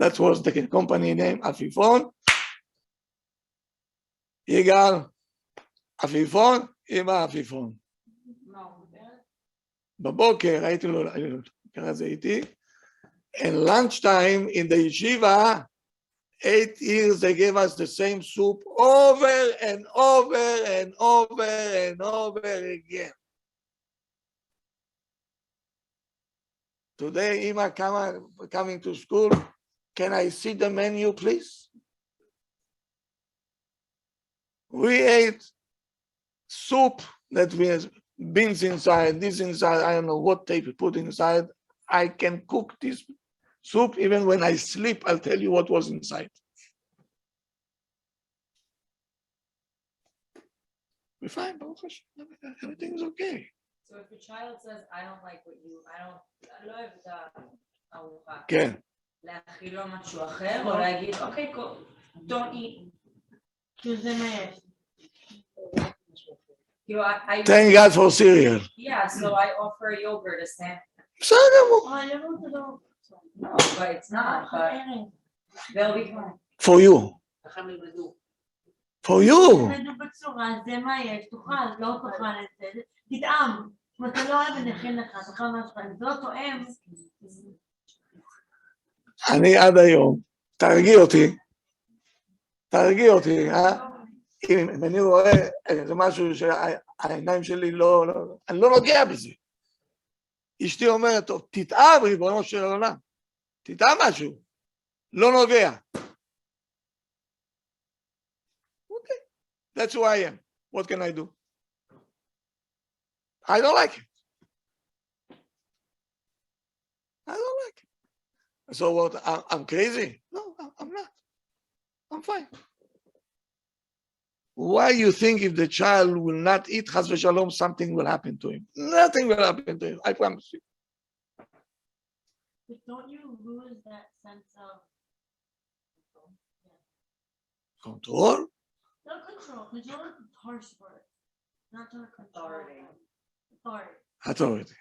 That was the company name, עפיפון. יגאל, עפיפון עם העפיפון. בבוקר הייתי לו, ככה זה איתי, and lunchtime in the yeshiva, 8 years they gave us the same soup over and over and over and over again. Today, Ima coming to school, can I see the menu, please? We ate soup that we have beans inside, this inside, I don't know what they put inside. I can cook this soup even when I sleep, I'll tell you what was inside. we're fine. Baruch Hashem. Everything is okay. So if a child says, I don't like what you, I לא אוהב את הארוחה, כן. להכיל לו משהו אחר, או להגיד, אוקיי, don't eat. כאילו זה מה יש. כאילו, Thank God for cereal. Yeah, so I offer yogurt as snack. בסדר גמור. אבל ירון זה לא... No, but it's not, but they'll be fine. For you. For you. תלמדו בצורה, זה מה יש, תאכל, לא תאכל את זה, תטעם. אם אתה לא אוהב, אני אכין לך, תאכל מה שאתה, אם זה לא תואם. אני עד היום, תרגיע אותי, אם אני רואה איזה משהו שהעיניים שלי לא, אני לא נוגע בזה. אשתי אומרת, טוב, תטעם, ריבונו של עולם, תטעם משהו, לא נוגע. אוקיי, that's who I am. What can I do? I don't like it. I don't like it. So what, I'm crazy? No, I'm not. I'm fine. Why you think if the child will not eat, chas v'shalom, something will happen to him? Nothing will happen to him, I promise you. But don't you lose that sense of Control? not control? Control is a harsh word. Not to control. Authority. Authority.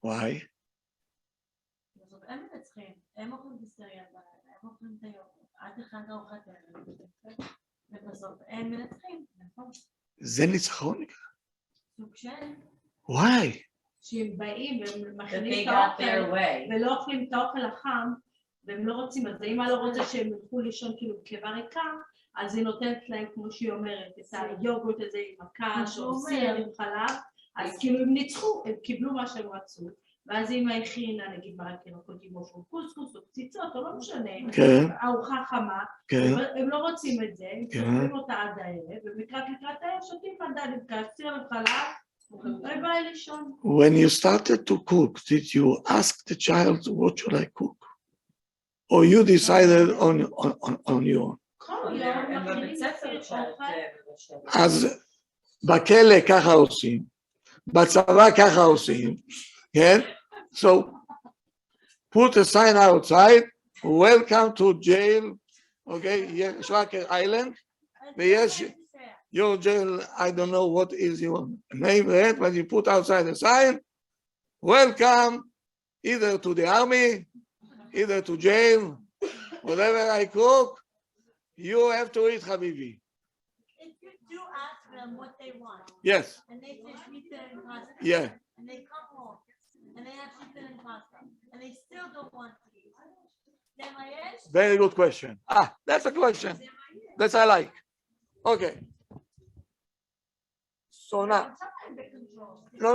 Why? בסוף הם מנצחים, הם אוכלים את הסטריה בלילה, הם אוכלים את היום, עד אחד ארוחת ערב, ובסוף הם מנצחים, נכון? זה ניצחון? סוג של... Why? שהם באים והם That מכינים they את got their האוכל, way. ולא אוכלים את האוכל החם, והם לא רוצים, אז האמא לא רוצה שהם ילכו לישון כאילו בקיבה ריקה, אז היא נותנת להם, כמו שהיא אומרת, את היוגורט הזה עם הקש, או סיר עם חלב, אז כאילו הם ניצחו, הם קיבלו מה שהם רצו, ואז אמא הכינה, נגיד מרק ירקות עם עוף קוסקוס או קציצות, או לא משנה, ארוחה חמה, הם לא רוצים את זה, הם שומעים אותה עד הערב, ומקראת הערב שותים עדיין עם קש, סיר עם חלב, ביי לישון. When you started to cook, did you ask the child, what should I cook? Or you decided on your own? הם בבית ספר שאתה מבשל. אז בכלא ככה עושים, בצבא ככה עושים, כן? So, put a sign outside, welcome to jail, okay? יש רק island, ויש, your jail, I don't know what is your name, right? But you put outside a sign, welcome either to the army, either to jail, whatever I cook, you have to eat, Habibi. If you do ask them what they want, Yes, and they say shmita and pasta, yeah. and they come home, and they have shmita and pasta, and they still don't want to eat, then my answer Very good question. That's a question. That I like. Okay. So now, no.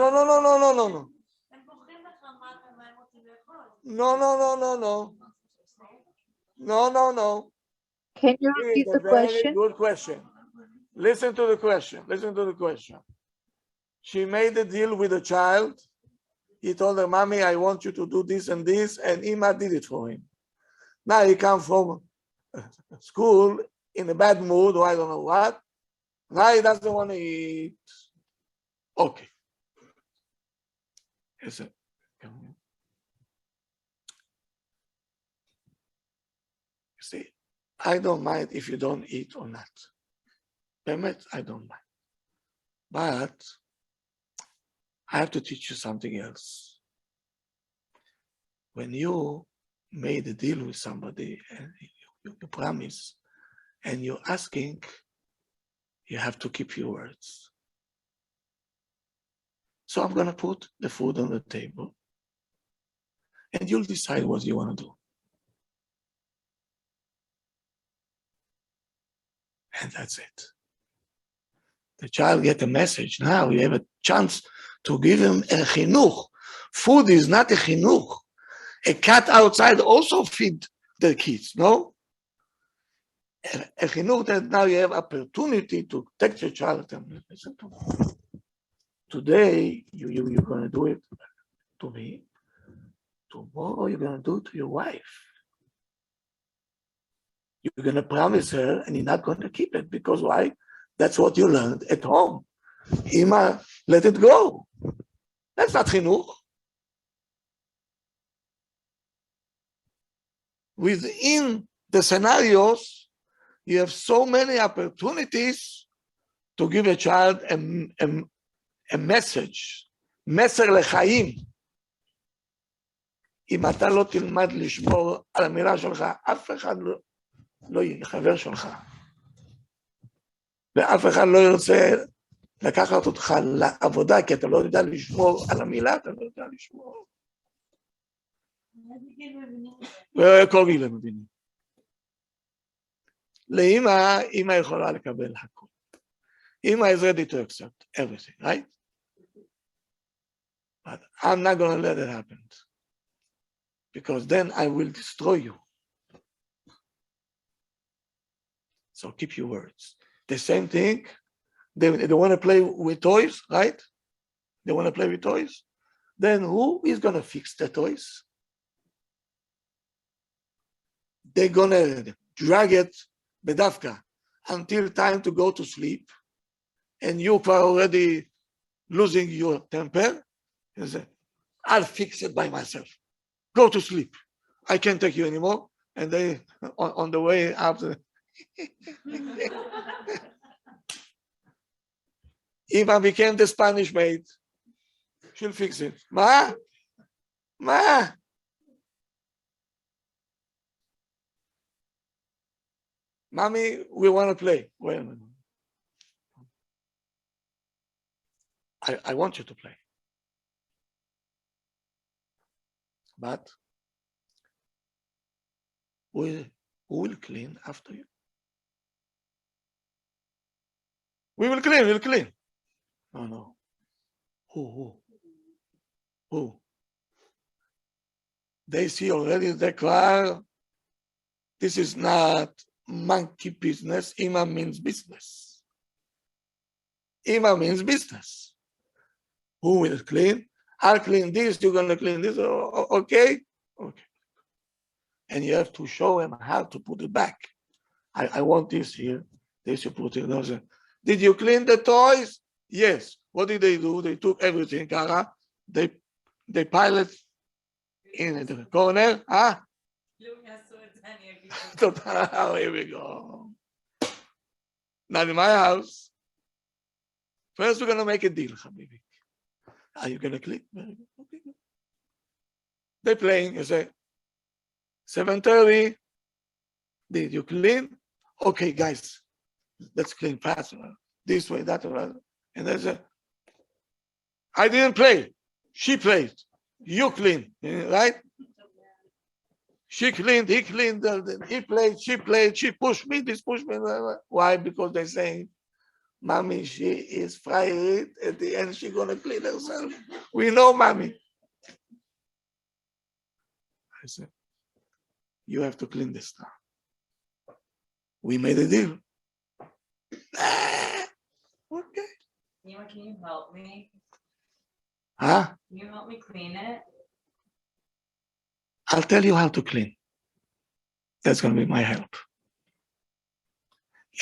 הם בוחרים לך מה הם רוצים לאכול. No. Can you It's repeat a the very question? good question. Listen to the question. She made a deal with the child. He told her, Mommy, I want you to do this, and Ima did it for him. Now he comes from school in a bad mood, or I don't know what. Now he doesn't want to eat. Okay. Listen. You see, I don't mind if you don't eat or not. Permit, I don't mind. But I have to teach you something else. When you made a deal with somebody and you promise and you're asking, you have to keep your words. So I'm going to put the food on the table and you'll decide what you want to do. And that's it. The child gets a message. Now you have a chance to give him a chinuch. Food is not a chinuch. A cat outside also feed the kids, no? A chinuch that now you have opportunity to take your child and listen to me. Today, you're going to do it to me. Tomorrow, you're going to do it to your wife. You're going to promise her and you're not going to keep it because why? That's what you learned at home. Ima, let it go. That's not chinuch. Within the scenarios, you have so many opportunities to give a child a message, מסר לחיים. אם אתה לא תלמד לשמור על המילה שלך, אף אחד לא יהיה חבר שלך. ואף אחד לא ירצה לקחת אותך לעבודה, כי אתה לא יודע לשמור על המילה, אתה לא יודע לשמור. וכל גיל הם מבינים. לאמא, אמא יכולה לקבל הכל. אמא is ready to accept everything, right? But I'm not going to let it happen. Because then I will destroy you. So keep your words. The same thing, they want to play with toys, right? They want to play with toys. Then who is going to fix the toys? They're going to drag it bedavka until time to go to sleep. And you are already losing your temper. You say, I'll fix it by myself. Go to sleep. I can't take you anymore. And they, on the way after, Eva became the Spanish maid. She'll fix it. Ma? Mommy, we want to play. Wait a minute. I want you to play. But who will clean after you? We'll clean. No. Who? They see already the car. This is not monkey business. Ima means business. Ima means business. Who will clean? I'll clean this, you're going to clean this. Okay. And you have to show him how to put it back. I want this here. This you put it. Those. Did you clean the toys? Yes. What did they do? They took everything, Kara. They pile it in the corner. Huh? Here we go. Not in my house. First, we're going to make a deal, Habibi. Are you going to clean? Okay. They're playing. You say, 7:30. Did you clean? Okay, guys, let's clean faster. This way, that way. And they say, I didn't play. She played. You clean, right? She cleaned, he cleaned, he played, she played, she pushed me, this pushed me. Why? Because they're saying, Mommy, she is fried. At the end, she's going to clean herself. We know, Mommy. I said, you have to clean this now. We made a deal. Okay. Nima, can you help me? Huh? Can you help me clean it? I'll tell you how to clean. That's going to be my help.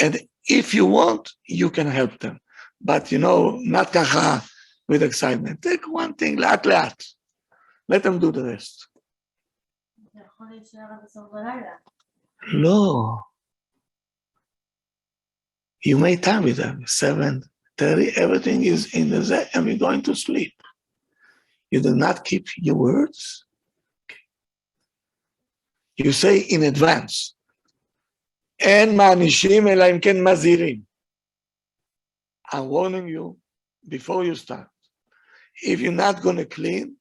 And if you want, you can help them. But, not kacha with excitement. Take one thing, laat. Let them do the rest. No. You make time with them. 7:30, everything is in the set, and we're going to sleep. You do not keep your words. You say in advance. En ma'anishim ela im ken mazirim. I'm warning you before you start. If you're not going to clean,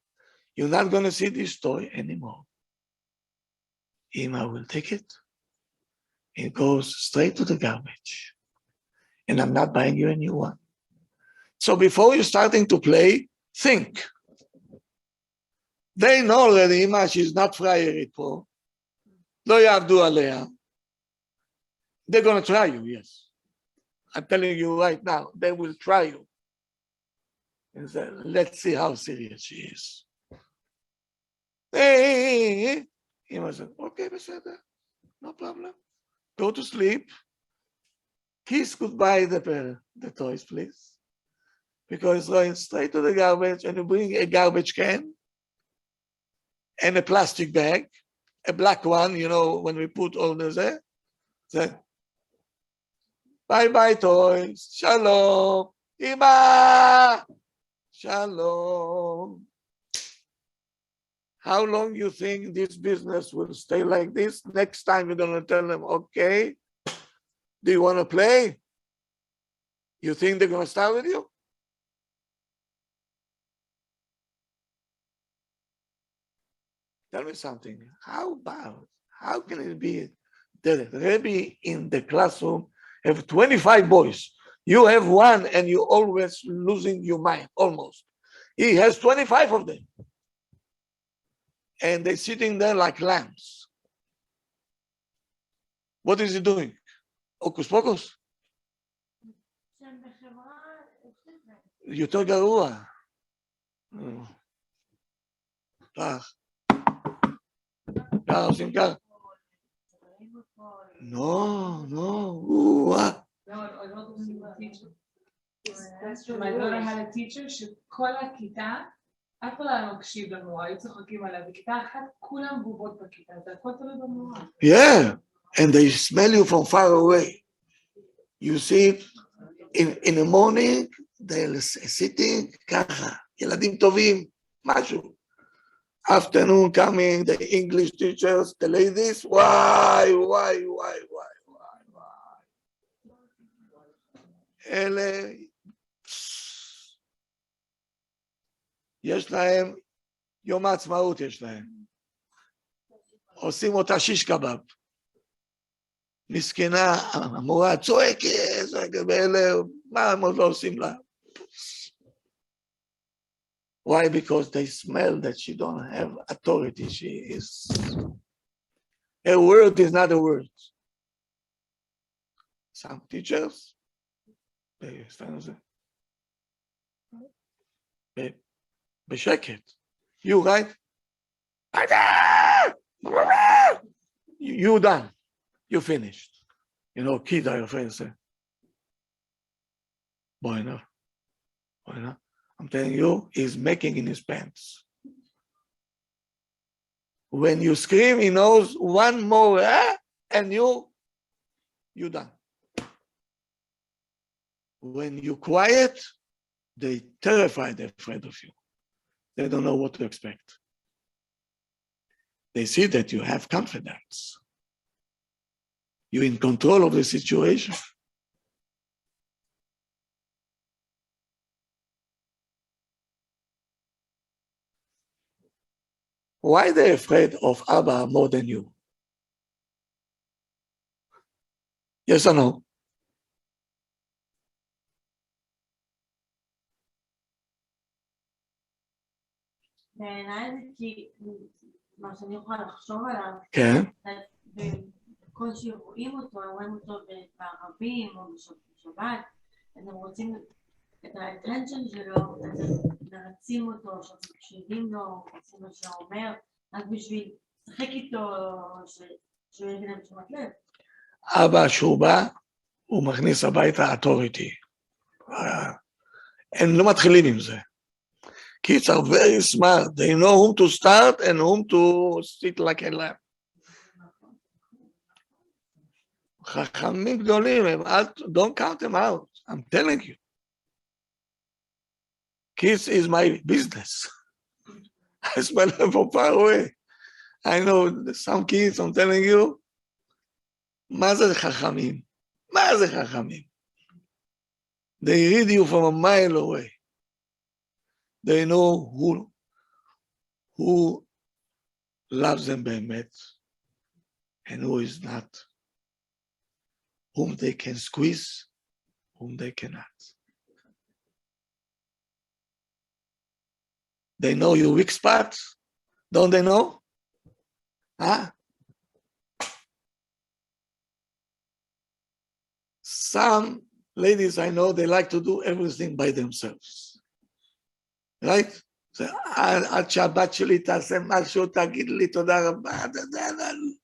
you're not going to see this toy anymore. Ima will take it. It goes straight to the garbage. And I'm not buying you a new one. So before you're starting to play, think. They know that Ima, she's not frayerit po. Lo yavdu aleha. They're going to try you, yes. I'm telling you right now, they will try you. And say, let's see how serious she is. Hey. Ima said, okay, no problem. go to sleep. Kiss goodbye the toys, please. Because it's going straight to the garbage, and you bring a garbage can and a plastic bag, a black one, when we put all this there. Then, bye-bye toys. Shalom. Ima. Shalom. How long you think this business will stay like this? Next time you're going to tell them, okay, do you want to play? You think they're going to start with you? Tell me something. How can it be that Rabbi in the classroom have 25 boys? You have one and you're always losing your mind, almost. He has 25 of them. And they're sitting there like lambs. What is he doing? Hocus pocus? שהם בחברה, יותר גרוע. כך. כך עושים כך. No. No, I don't think the teacher. That's true. My daughter had a teacher שכל הכיתה, אף אחד לא מקשיב למורה, היו צוחקים עליה, בכיתה אחת כולם בובות בכיתה, זה הכל תלוי במורה. Yeah, and they smell you from far away. You see it in the morning, they're sitting ככה, ילדים טובים, משהו. Afternoon coming, the English teachers, the ladies, why? אלה, יש להם, יום העצמאות יש להם. עושים אותה שיש קבב. מסכנה, המורה צועקת, ואלה, מה הם עוד לא עושים לה? Why? Because they smell that she don't have authority. Her word is not a word. Some teachers, they stand there. בשקט. You right? You done. You finished. Kid, your friend say, Bueno. I'm telling you, he's making in his pants. When you scream, he knows one more, and you done. When you quiet, they terrified, they're afraid of you. They don't know what to expect. They see that you have confidence. You're in control of the situation. Why are they afraid of Abba more than you? Yes or no? בעיניי זה כי מה שאני יכולה לחשוב עליו, כן. בקושי רואים אותו בערבים או בשבת, אז הם רוצים את האטנשן שלו, מרצים אותו, שמקשיבים לו, עושים מה שהוא אומר, רק בשביל לשחק איתו, שהוא יבין להם תשומת לב. אבא שהוא בא, הוא מכניס הביתה authority. הם לא מתחילים עם זה. Kids are very smart. They know whom to start and whom to sit like a lamb. חכמים גדולים, don't count them out. I'm telling you. Kids is my business. I smell them from far away. I know some kids, I'm telling you, מה זה חכמים? מה זה חכמים? They read you from a mile away. They know who loves them באמת and who is not. Whom they can squeeze, whom they cannot. They know your weak spots, don't they know? Huh? Some ladies I know, they like to do everything by themselves. Right? עד שהבת שלי תעשה משהו, תגיד לי תודה רבה,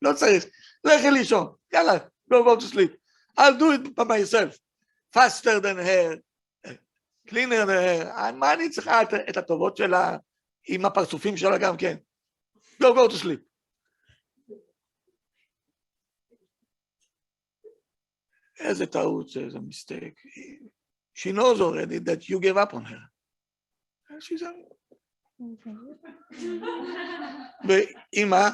לא צריך, לכי לישון, יאללה, go to sleep. I'll do it by myself. Faster than her, cleaner than her. מה אני צריכה את הטובות שלה עם הפרצופים שלה גם כן? go to sleep. איזה טעות, איזה mistake. She knows already that you gave up on her. She's a... ואמא,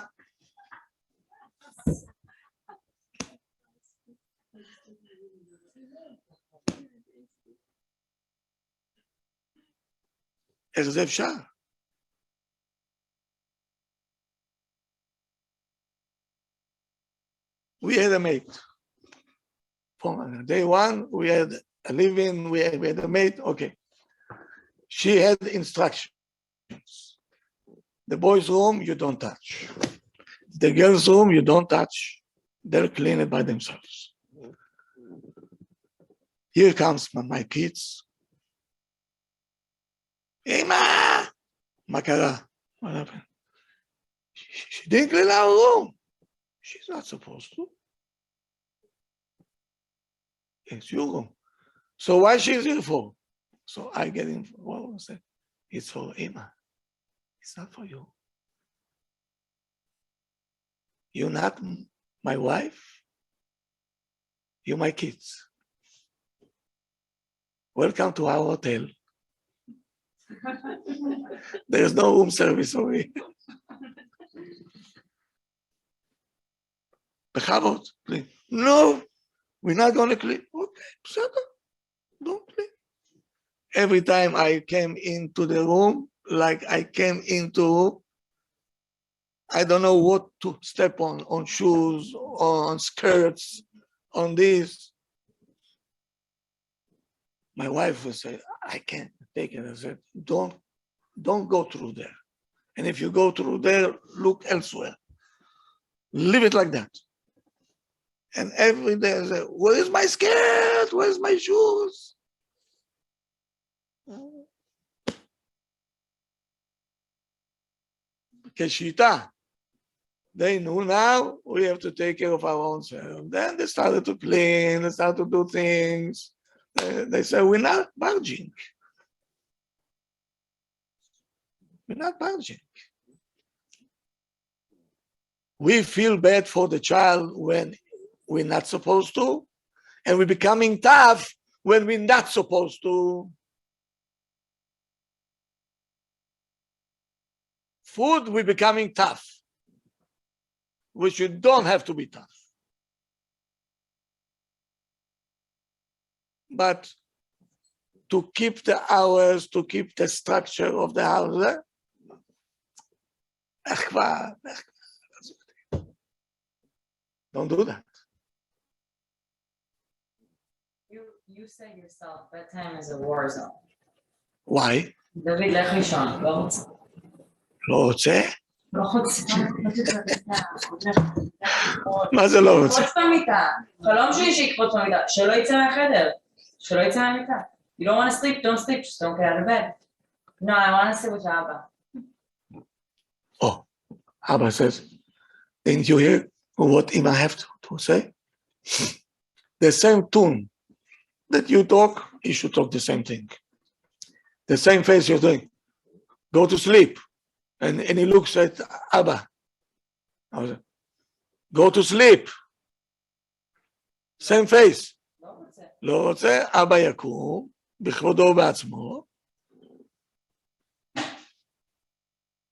איך זה אפשר? We had a mate. From day one, we had a living, we had a mate, okay. She had instructions. The boys' room, you don't touch. The girls' room, you don't touch. They'll clean it by themselves. Here comes my kids. Emma! מה קרה? What happened? She didn't clean our room. She's not supposed to. It's your room. So why she's here for? So I get involved and say, it's for Emma. It's not for you. You're not my wife. You're my kids. Welcome to our hotel. There's no room service over here. בכבוד, clean. No, we're not going to clean. Okay, בסדר, don't clean. Every time I came into the room, like I came into, I don't know what to step on shoes, on skirts, on this. My wife would say, I can't take it. I said, don't go through there. And if you go through there, look elsewhere. Leave it like that. And every day I say, where is my skirt? Where's my shoes? Keshita. They knew now we have to take care of our own self. Then they started to clean, they started to do things. They said, we're not barging. We're not barging. We feel bad for the child when we're not supposed to, and we're becoming tough when we're not supposed to. Food, we're becoming tough, which you don't have to be tough. But to keep the hours, to keep the structure of the house, don't do that. You said yourself, bedtime is a war zone. Why? דוד, לך לישון, לא רוצה. לא רוצה? לא רוצה. מה זה לא רוצה? לקפוץ במיטה. חלום שלי שיקפוץ במיטה. שלא יצא מהחדר. שלא יצא מהמיטה. You don't want to sleep, don't sleep, just don't get out of bed. No, I want to sit with Abba. Oh, Abba says, didn't you hear what Ima have to say? The same tune that you talk, he should talk the same thing. The same face you're doing. Go to sleep. And he looks at Abba. Go to sleep. Same face. לא רוצה, אבא יקום, בכבודו ובעצמו.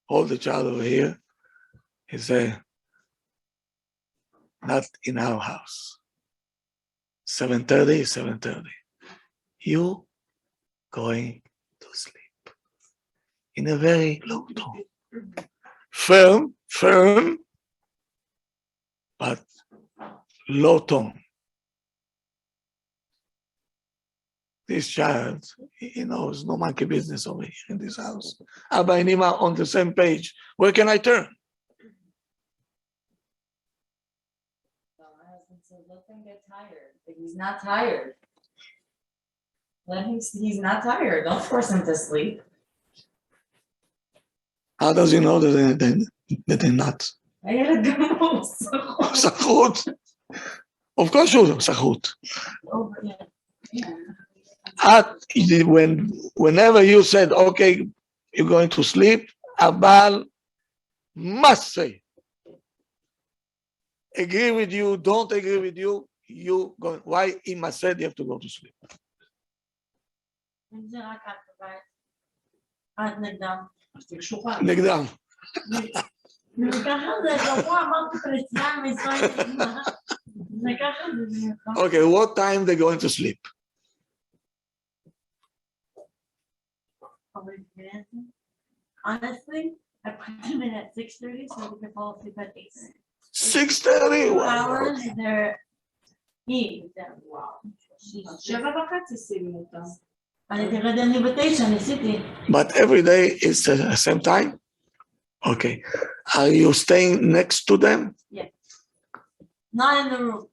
Hold the child over here. He say, not in our house. 7:30, 7:30. You going to sleep. In a very low tone. Firm, but low tone. This child, he knows no monkey business over here in this house. Abba and Ima on the same page. Where can I turn? So my husband said, let him get tired. But he's not tired. He's not tired. Don't force him to sleep. How does he know that they're not? הילד גמור, סחוט. סחוט. Of course שהוא סחוט. over, yeah. Whenever you said, okay, you're going to sleep, הבעל must say, agree with you, don't agree with you, why אמא said you have to go to sleep. אם זה רק את בבית, את נגדם. אז תקשוחה. נגדם. וככה זה גרוע, אמרתי פלסטיין וישראל נגדם. וככה זה נכון. Okay, what time they going to sleep? Honestly, I put them in at 6:30 so they can fall asleep at 8. 6:30? 2 hours, they're eating them. Wow. 7:30 שימו אותם. אני תרד אני ב9, ניסיתי. But every day is the same time? Okay. Are you staying next to them? Not in the room.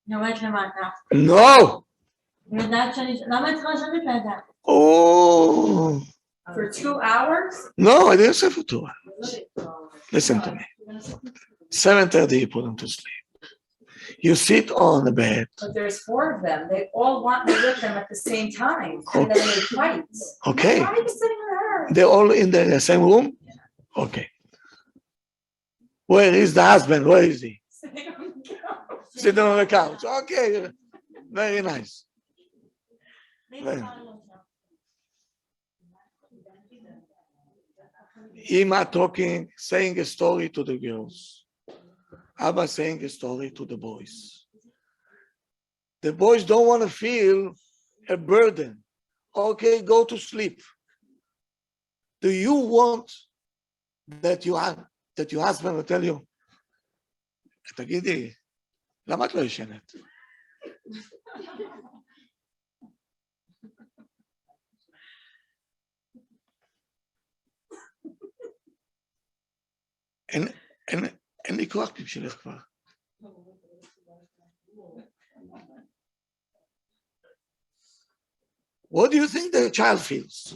יורדת למטה. No! יודעת שאני... למה את צריכה לשבת לידה? Oh, For 2 hours? no, I didn't say for 2 hours. Listen to me. 7:30, you put them to sleep. You sit on the bed. But there's 4 of them. They all want me with them at the same time. And then they fight. Okay. Why are you sitting with her? They're all in the same room? Okay. Where is the husband? Where is he? Sitting on the couch. Sitting on the couch. Okay. Very nice. Ima talking, saying a story to the girls. Abba saying a story to the boys. The boys don't want to feel a burden. Okay, go to sleep. Do you want that your husband will tell you, תגידי, למה את לא ישנת? אין לי כוח בשבילך כבר. What do you think the child feels?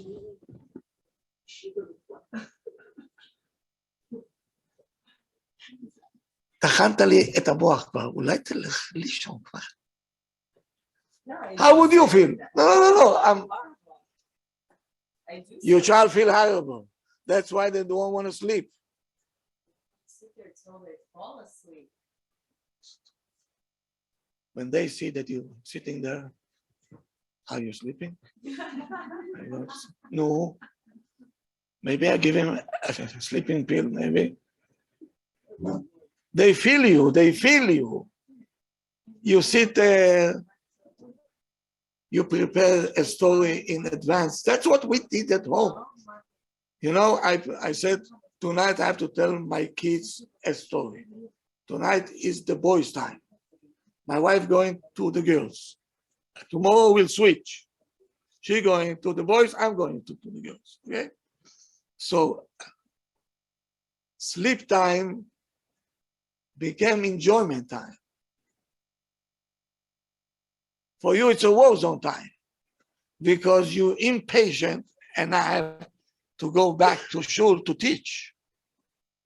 טחנת לי את המוח כבר, אולי תלך לישון כבר. How would you feel? No. Your child feel horrible. That's why they don't want to sleep. Sit there till they fall asleep. When they see that you're sitting there, are you sleeping? No. Maybe I give him a sleeping pill, maybe. They feel you. You sit there, you prepare a story in advance. That's what we did at home. You know, I said, tonight I have to tell my kids a story. Tonight is the boys' time. My wife going to the girls. Tomorrow we'll switch. She going to the boys, I'm going to the girls, okay? So, sleep time became enjoyment time. For you, it's a war zone time because you're impatient and I have to go back to shul to teach.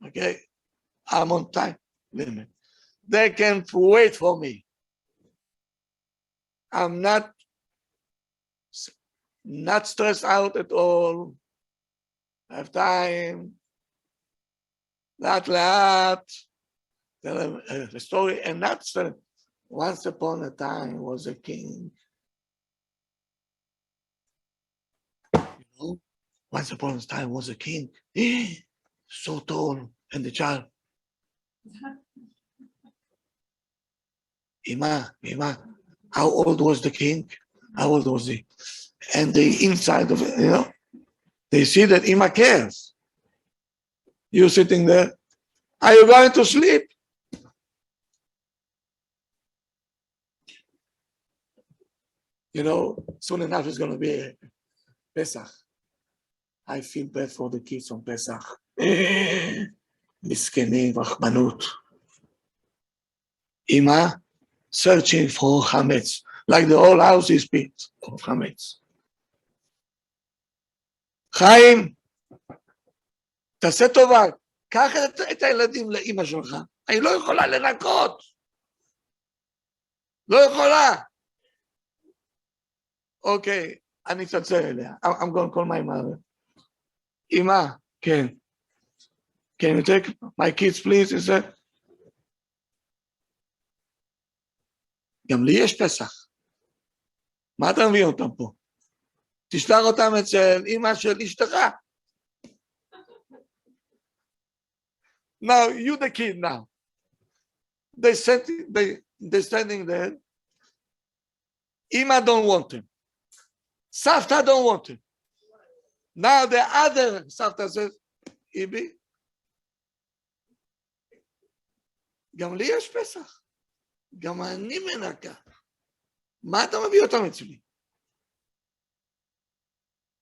Okay, I'm on time limit. They can wait for me. I'm not stressed out at all. I have time. Laat. Tell them the story and not tell. Once upon a time was a king. You know, once upon a time was a king. So tall, and the child. Ima, how old was the king? How old was he? And the inside of it, you know, they see that Ima cares. You sitting there, are you going to sleep? You know, soon enough it's going to be Pesach. I feel bad for the kids on Pesach. Miskenim, Rachmanut. Ima searching for Chametz, like the whole house is built of Chametz. חיים, תעשה טובה, קח את הילדים לאמא שלך, אני לא יכולה לנקות. לא יכולה. אוקיי, אני אצלצל אליה. I'm going to call my mother. אמא, כן. Can you take my kids please? היא said. גם לי יש פסח. מה אתה מביא אותם פה? תשלח אותם אצל אמא של אשתך. Now, you the kid now. They standing there. Ima don't want him. Savta don't want him. Now the other Savta says, Ibi, גם לי יש פסח. גם אני מנקה. מה אתה מביא אותם אצלי?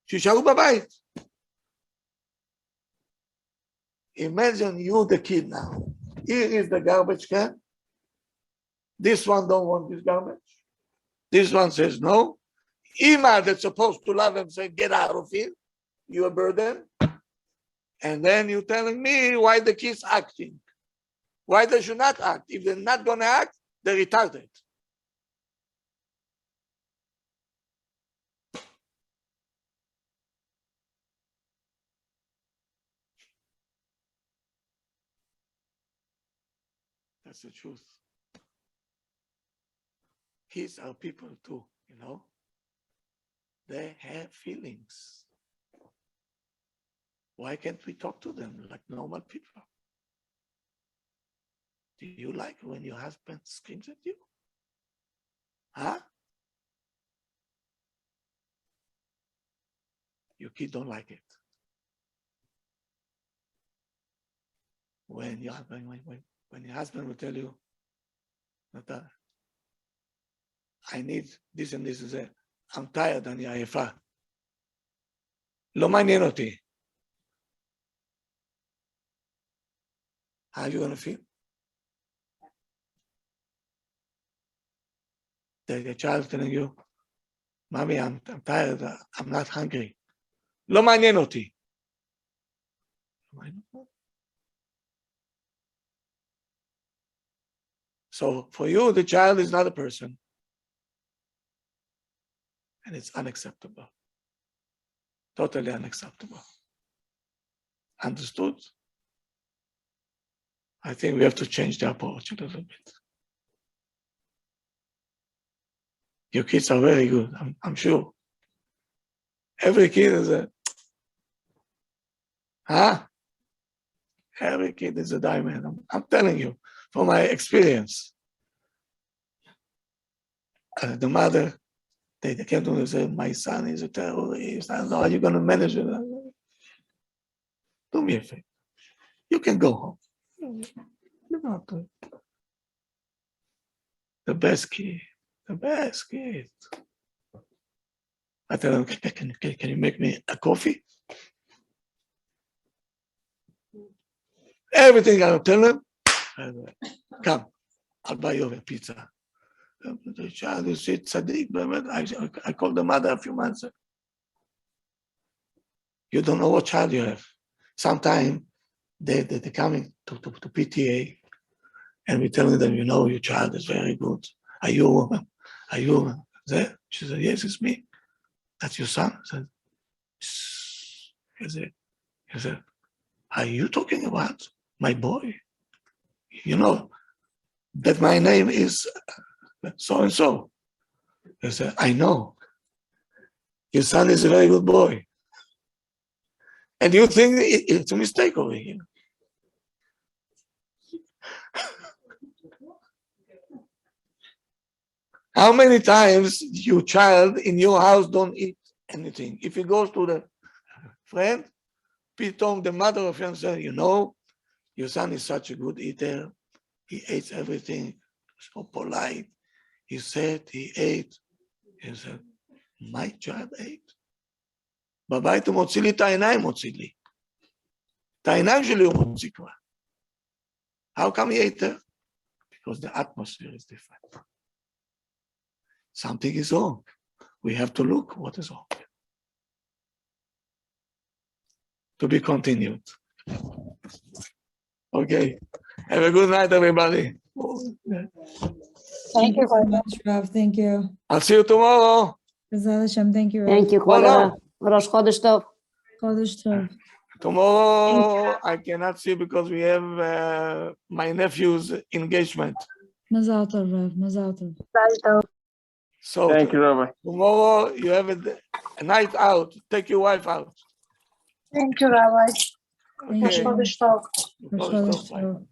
שישארו בבית. Imagine you the kid now. Here is the garbage can. This one don't want this garbage. This one says no. Ima that's supposed to love him say, get out of here. You're a burden. And then you're telling me why the kids acting. Why they should not act. If they're not going to act, they're retarded. That's the truth. Kids are people too, you know. They have feelings. Why can't we talk to them like normal people? Do you like when your husband screams at you? Huh? Your kid don't like it. When your husband will tell you that I need this and this and that, I'm tired, אני עייפה. לא מעניין אותי. How are you going to feel? The child telling you, Mommy, I'm tired, I'm not hungry. לא מעניין אותי. So for you, the child is not a person. And it's unacceptable. Totally unacceptable. Understood? I think we have to change the approach a little bit. Your kids are very good, I'm sure. Every kid is a, Every kid is a diamond. I'm telling you, from my experience. The mother, they came to me and said, my son is a terrorist. I don't know how you're going to manage it. Do me a favor. You can go home. Look out to it. The best kid. The best kid. I tell them, can you make me a coffee? Everything I tell them, come, I'll buy you a pizza. The child is tzaddik, I called the mother a few months ago. You don't know what child you have. Sometimes they're coming to PTA and we're telling them, you know, your child is very good. Are you a woman? Are you a woman? There? She said, yes, it's me. That's your son? I said, he said, are you talking about my boy? You know that my name is so-and-so. He said, I know. Your son is a very good boy. And you think it's a mistake over here. How many times your child in your house don't eat anything? If he goes to the friend, pithom the mother of him says, you know, your son is such a good eater. He eats everything, so polite. He said he ate. He said, my child ate. בבית הוא מוציא לי את העיניים, מוציא לי. את העיניים שלי הוא מוציא כבר. How come he ate there? Because the atmosphere is different. Something is wrong. We have to look what is wrong. To be continued. Okay. Have a good night, everybody. Thank you so much, Rav. Thank you. I'll see you tomorrow. B'ezrat Hashem. Thank you, Rav. Thank you, כבוד לא. הרב. ראש חודש טוב. Chodesh Tov. Tomorrow I cannot see because we have my nephew's engagement. Mazal Tov, Rav. Mazal Tov. So Thank you, Rabbi. tomorrow you have a night out. Take your wife out. Thank Okay. you. Chodesh Rosh Tov. Chodesh Tov.